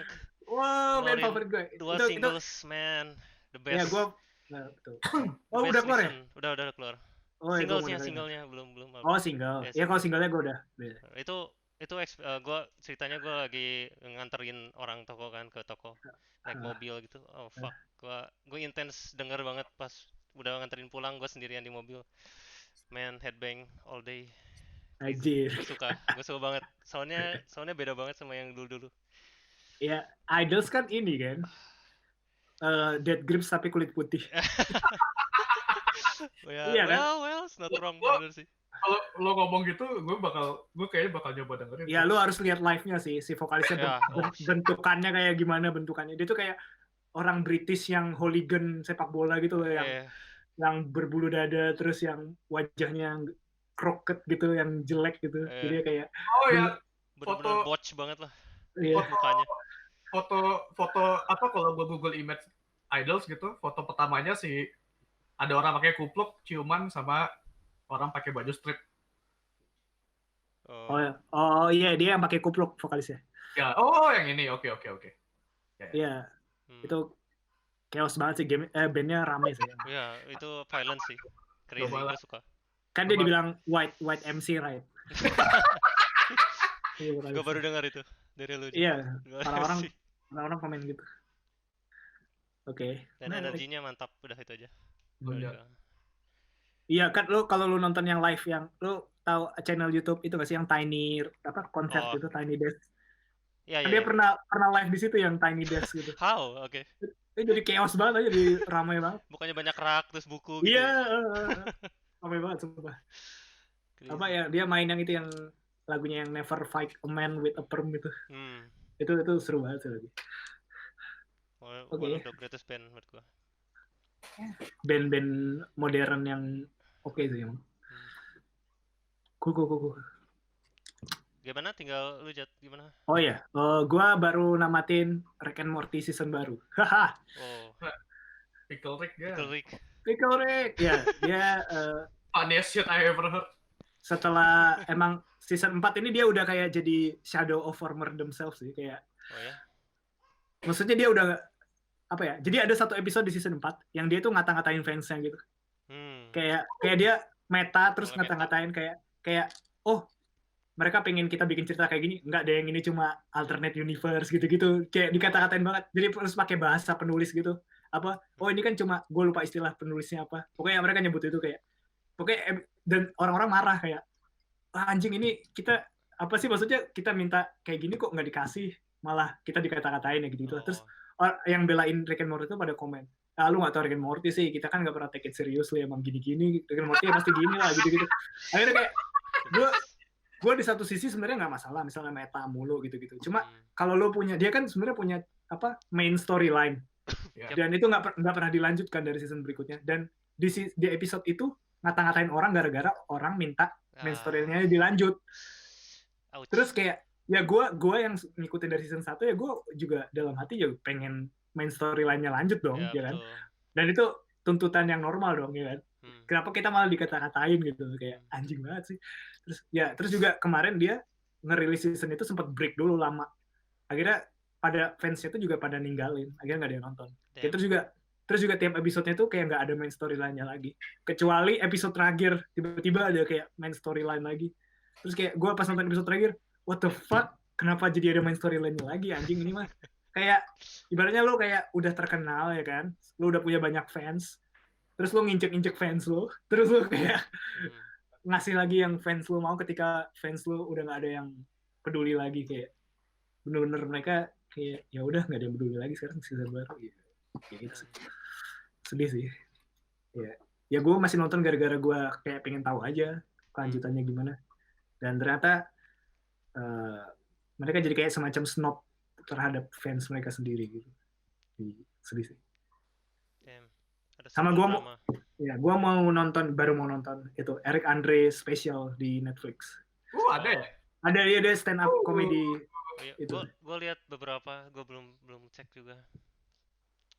Wow, band favorit gue. 2 singles, man. The best. Ya, gue Oh, udah keluar ya? Udah keluar. Oh, Singlenya belum. Oh, single. Ya, kalau singlenya gue udah. Itu ceritanya gue lagi nganterin orang toko kan ke toko naik mobil gitu. Oh fuck, gue intens denger banget pas udah nganterin pulang, gue sendirian di mobil. Man, headbang all day. Anjir. Gue suka banget. Soundnya beda banget sama yang dulu. Ya, Idols kan ini kan. Dead Grips tapi kulit putih. Iya kan? Well, it's not wrong, bener sih. Kalau lo ngomong gitu, gue kayaknya bakal nyoba dengerin. Ya, lu harus lihat live-nya sih, si vokalisnya bentukannya kayak gimana bentukannya. Dia tuh kayak orang British yang hooligan sepak bola gitu loh, yang berbulu dada, terus yang wajahnya crooked gitu, yang jelek gitu. Jadi kayak bener-bener botch banget lah. Foto apa kalau gue Google image Idols gitu, foto pertamanya sih ada orang pakai kupluk ciuman sama orang pakai baju strip. Oh iya, dia yang pakai kupluk vokalisnya. Ya, yang ini. Oke. Iya. Itu chaos banget sih bandnya rame sih. Iya, itu violent sih. Crazy, gue suka. Kan dia dibilang white MC, right? Gue baru dengar itu dari lu. Iya, orang komen gitu. Oke. Dan energinya mantap, udah itu aja. Iya kan, kalau lu nonton yang live yang lu tahu channel YouTube itu nggak sih yang Tiny konser gitu, Tiny Desk. Iya. Dia pernah live di situ yang Tiny Desk gitu. How? Oke. Jadi chaos banget aja, jadi ramai banget. Bukannya banyak rak terus buku gitu. Iya, ramai banget sumpah. Apa ya, dia main yang itu yang lagunya yang Never Fight a Man with a Perm gitu. Itu seru banget sih lagi. One of the greatest band menurut gua. Band-band modern yang oke sih emang. Cool. Gimana? Tinggal lu Jat, gimana? Oh iya, gua baru namatin Rick and Morty season baru. Haha. Pickle Rick. Ya, dia funniest shit I ever heard. Setelah emang season 4 ini dia udah kayak jadi shadow of former themselves sih, kayak. Oh ya. Maksudnya dia udah apa ya? Jadi ada satu episode di season 4 yang dia tuh ngata-ngatain fansnya gitu. Kayak dia meta terus ngata-ngatain kayak mereka pengen kita bikin cerita kayak gini, enggak deh, yang ini cuma alternate universe gitu-gitu, kayak dikata-katain banget. Jadi terus pakai bahasa penulis gitu. Ini kan cuma, gue lupa istilah penulisnya apa. Pokoknya mereka nyebut itu kayak, dan orang-orang marah kayak, anjing ini kita apa sih, maksudnya kita minta kayak gini kok nggak dikasih, malah kita dikata-katain ya gitu. Terus yang belain Rick and Morty itu pada komen, lu nggak tahu Rick and Morty sih, kita kan nggak pernah take it seriously, emang gini-gini, Rick and Morty pasti gini lah gitu-gitu. Akhirnya kayak gue di satu sisi sebenarnya nggak masalah misalnya meta mulu gitu-gitu. Cuma kalau lo punya, dia kan sebenarnya punya main storyline. Dan itu nggak pernah dilanjutkan dari season berikutnya. Dan di episode itu ngata-ngatain orang gara-gara orang minta main story-nya dilanjut. Ouch. Terus kayak ya gue yang ngikutin dari season 1 ya gue juga dalam hati ya pengen main storyline-nya lanjut dong, ya kan? Dan itu tuntutan yang normal dong, ya kan? Kenapa kita malah dikata-katain gitu, kayak anjing banget sih. Terus juga kemarin dia ngerilis season itu sempat break dulu lama. Akhirnya pada fansnya itu juga pada ninggalin, akhirnya nggak ada yang nonton. Ya, terus juga tiap episodenya tuh kayak nggak ada main storyline-nya lagi. Kecuali episode terakhir tiba-tiba ada kayak main storyline lagi. Terus kayak gue pas nonton episode terakhir, what the fuck? Kenapa jadi ada main storyline-nya lagi, anjing ini mah? Kayak ibaratnya lo kayak udah terkenal ya kan, lo udah punya banyak fans, terus lo nginjek-injek fans lo, terus lo kayak ngasih lagi yang fans lo mau ketika fans lo udah nggak ada yang peduli lagi, kayak bener-bener mereka kayak ya udah nggak ada yang peduli lagi sekarang season baru gitu. Kayak gitu sih. Sedih sih. Ya gue masih nonton gara-gara gue kayak pengen tahu aja kelanjutannya gimana. Dan ternyata mereka jadi kayak semacam snob terhadap fans mereka sendiri gitu. Sedih sih. Sama gue baru mau nonton itu Eric Andre Special di Netflix. Ada ya? Ada stand up komedi itu. Gue lihat beberapa, gue belum cek juga.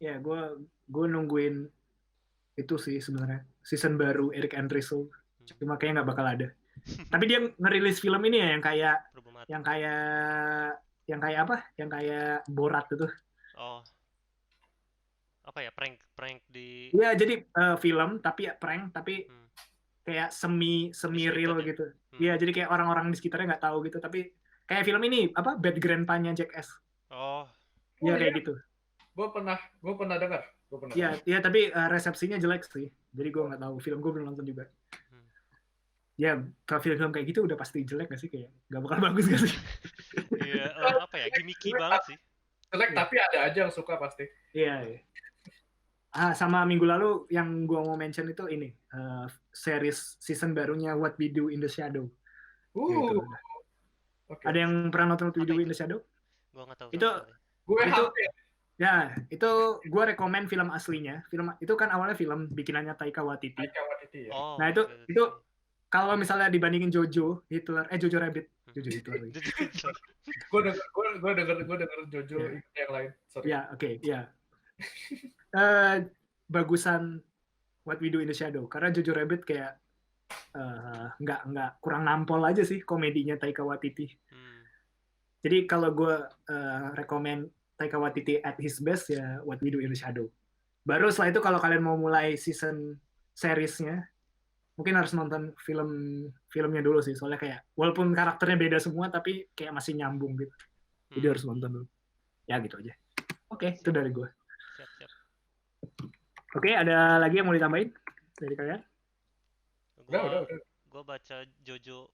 Ya, gue nungguin itu sih sebenarnya season baru Eric Andre Show. Cuma kayaknya nggak bakal ada. Tapi dia ngerilis film ini ya yang kayak apa? Yang kayak Borat itu. Oh. Apa ya, prank di. Iya, jadi film tapi prank tapi kayak semi real gitu. Iya, jadi kayak orang-orang di sekitarnya nggak tahu gitu, tapi kayak film ini apa Bad Grandpa-nya Jackass. Oh. Iya kayak gitu. Gue pernah dengar. Iya, tapi resepsinya jelek sih. Jadi gue nggak tahu, film gue belum nonton juga. Ya, kalau film-film kayak gitu udah pasti jelek gak sih, kayak nggak bakal bagus gak sih? Iya, apa ya, gimmicky banget sih. Jelek tapi ada aja yang suka pasti. Iya. Sama minggu lalu yang gue mau mention itu ini series season barunya What We Do in the Shadow. Gitu. Okay. Ada yang pernah nonton What We Do in the Shadow? Gue nggak tahu. Itu gue rekomen film aslinya. Film itu kan awalnya film bikinannya Taika Waititi. Ya. Nah itu kalau misalnya dibandingin Jojo Rabbit. Jojo Hitler. Gue denger Jojo yang lain. Sorry. Ya, oke, ya. Bagusan What We Do in the Shadow karena Jojo Rabbit kayak nggak kurang nampol aja sih komedinya Taika Waititi. Jadi kalau gue rekomen Taika Waititi at his best ya What We Do in the Shadow. Baru setelah itu kalau kalian mau mulai season seriesnya mungkin harus nonton filmnya dulu sih, soalnya kayak walaupun karakternya beda semua tapi kayak masih nyambung gitu. Jadi harus nonton dulu. Ya gitu aja. Oke, itu dari gue. Siap. Oke, ada lagi yang mau ditambahin dari kalian? Udah. Gue baca Jojo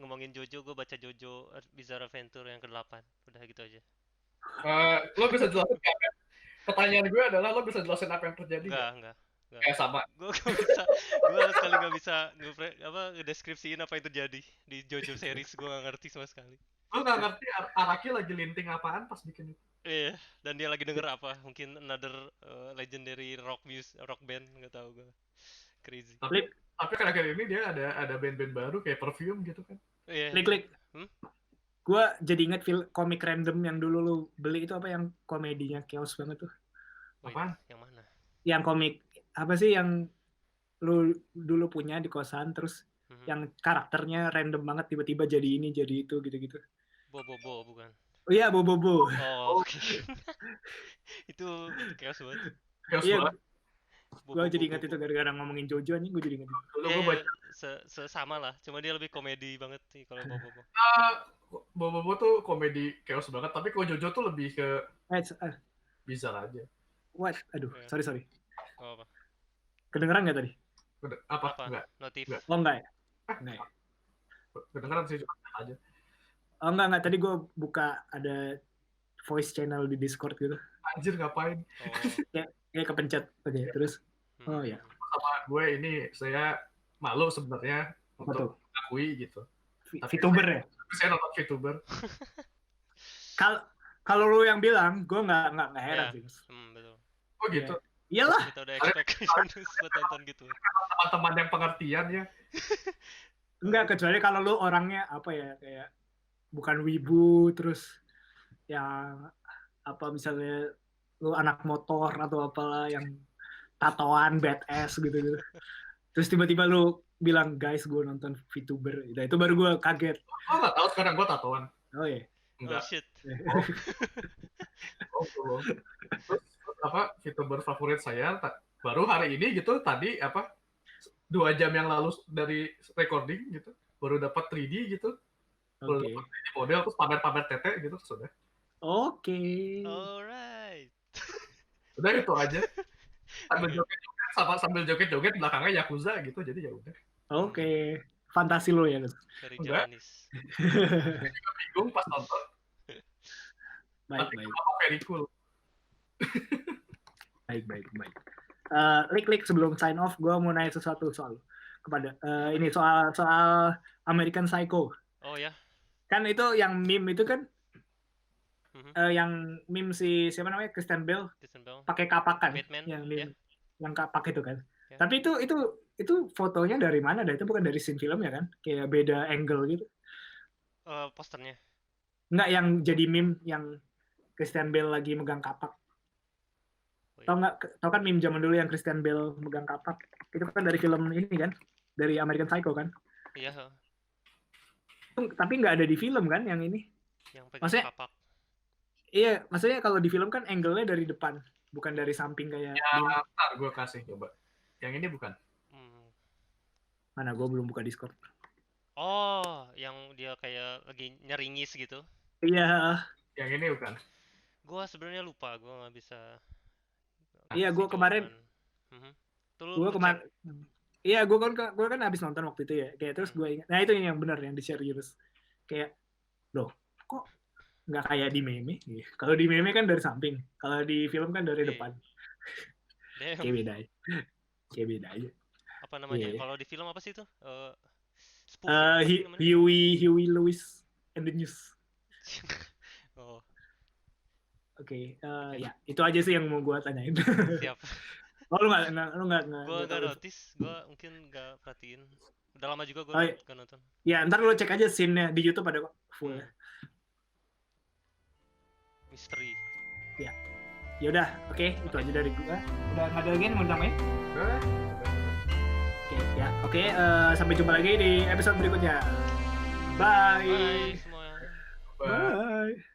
ngomongin Jojo, gue baca Jojo Bizarre Adventure yang ke-8. Udah gitu aja. Lo bisa jelasin apa? Pertanyaan gue adalah lo bisa jelasin apa yang terjadi? Enggak. Kayak sama. Gue sekali nggak bisa ngedeskripsiin apa yang terjadi di Jojo series. Gue nggak ngerti sama sekali. Lo nggak ngerti Araki lagi linting apaan pas bikin itu? Iya, dan dia lagi denger apa? Mungkin another legendary rock band, nggak tahu gue. Crazy. Tapi akhir-akhir ini dia ada band-band baru kayak Perfume gitu kan? Iya. Klik. Gue jadi inget komik random yang dulu lu beli itu apa yang komedinya chaos banget tuh? Apaan? Yang mana? Yang komik apa sih yang lu dulu punya di kosan terus yang karakternya random banget tiba-tiba jadi ini jadi itu gitu-gitu. Bobo bukan? Oh iya, Bobo. Oh, oke. Itu chaos banget. Iya. Gue jadi ingat itu gara-gara ngomongin Jojo nih, gue jadi ingat itu. Sama lah, cuma dia lebih komedi banget sih kalau Bobo. Bobo tuh komedi chaos banget, tapi kalau Jojo tuh lebih ke bizarre aja. What? Aduh, sorry. Oh, apa? Kedengeran nggak tadi? Apa? Enggak. Notif. Oh enggak ya? Enggak. Kedengeran sih cuma aja. Oh enggak. Tadi gue buka ada voice channel di Discord gitu. Anjir ngapain? Kayak kepencet. Oke, terus. Oh ya. Sama gue ini saya malu sebenarnya untuk mengakui gitu. VTuber ya? Saya nonton VTuber. kalau lu yang bilang, gue nggak heran sih. Betul. Oh gitu. Iyalah. Kita udah expectation buat nonton gitu. Teman-teman yang pengertian ya. Enggak, kecuali kalau lu orangnya apa ya, kayak bukan wibu, terus yang apa misalnya lu anak motor atau apalah yang tatoan badass gitu. Terus tiba-tiba lu bilang, guys, gue nonton VTuber. Nah, itu baru gue kaget. Oh, nggak tahu sekarang gue tatoan. Oh iya. Enggak. Oh shit. Oh. Terus apa VTuber favorit saya baru hari ini gitu, tadi apa 2 jam yang lalu dari recording gitu, baru dapat 3D gitu. Baru dapat 3D model, terus pamer-pamer tete gitu, sudah. Oke. Alright. Udah itu aja. Sambil joget-joget belakangnya Yakuza gitu, jadi ya udah. Oke. Fantasi lo ya, Gus. Dari Japanis. Juga bingung pas nonton. Baik. Very cool. Baik. Lik sebelum sign off, gue mau nanya sesuatu soal ini soal American Psycho. Oh ya. Kan itu yang meme itu kan yang meme si siapa namanya Christian Bale pakai kapak kan, Batman, yang meme yang kapak itu kan. Tapi itu fotonya dari mana? Itu bukan dari scene filmnya kan? Kayak beda angle gitu. Posternya. Enggak, yang jadi meme yang Christian Bale lagi megang kapak. Tau kan meme zaman dulu yang Christian Bale megang kapak? Itu kan dari film ini kan? Dari American Psycho kan? Iya. Tapi nggak ada di film kan yang ini? Yang pegang kapak. Iya, maksudnya kalau di film kan angle-nya dari depan, bukan dari samping kayak. Ya, ntar gue kasih coba. Yang ini bukan. Mana, gue belum buka Discord. Oh, yang dia kayak lagi nyeringis gitu. Iya. Yang ini bukan. Gue sebenarnya lupa, gue nggak bisa. Iya, gue kemarin. Gue kemarin. Iya, gue kan habis nonton waktu itu ya. Kayak terus gue ingat. Nah itu yang benar yang di-share terus. Kayak, loh, kok nggak kayak di meme? Kalau di meme kan dari samping. Kalau di film kan dari depan. Kayak beda aja. Apa namanya? Kalau di film apa sih itu? Huey Lewis and the News. Oh. Oke, ya itu aja sih yang mau gue tanyain. Siap. Oh, lu nggak. Gue nggak notice, gue mungkin nggak perhatiin. Udah lama juga gue nggak nonton. Ya, ntar lu cek aja scene-nya di YouTube ada kok full. Misteri. Ya. Ya udah, oke, itu aja dari gue. Udah nggak ada lagi yang mau ditambahin? Oke, sampai jumpa lagi di episode berikutnya. Bye. Bye semua. Bye.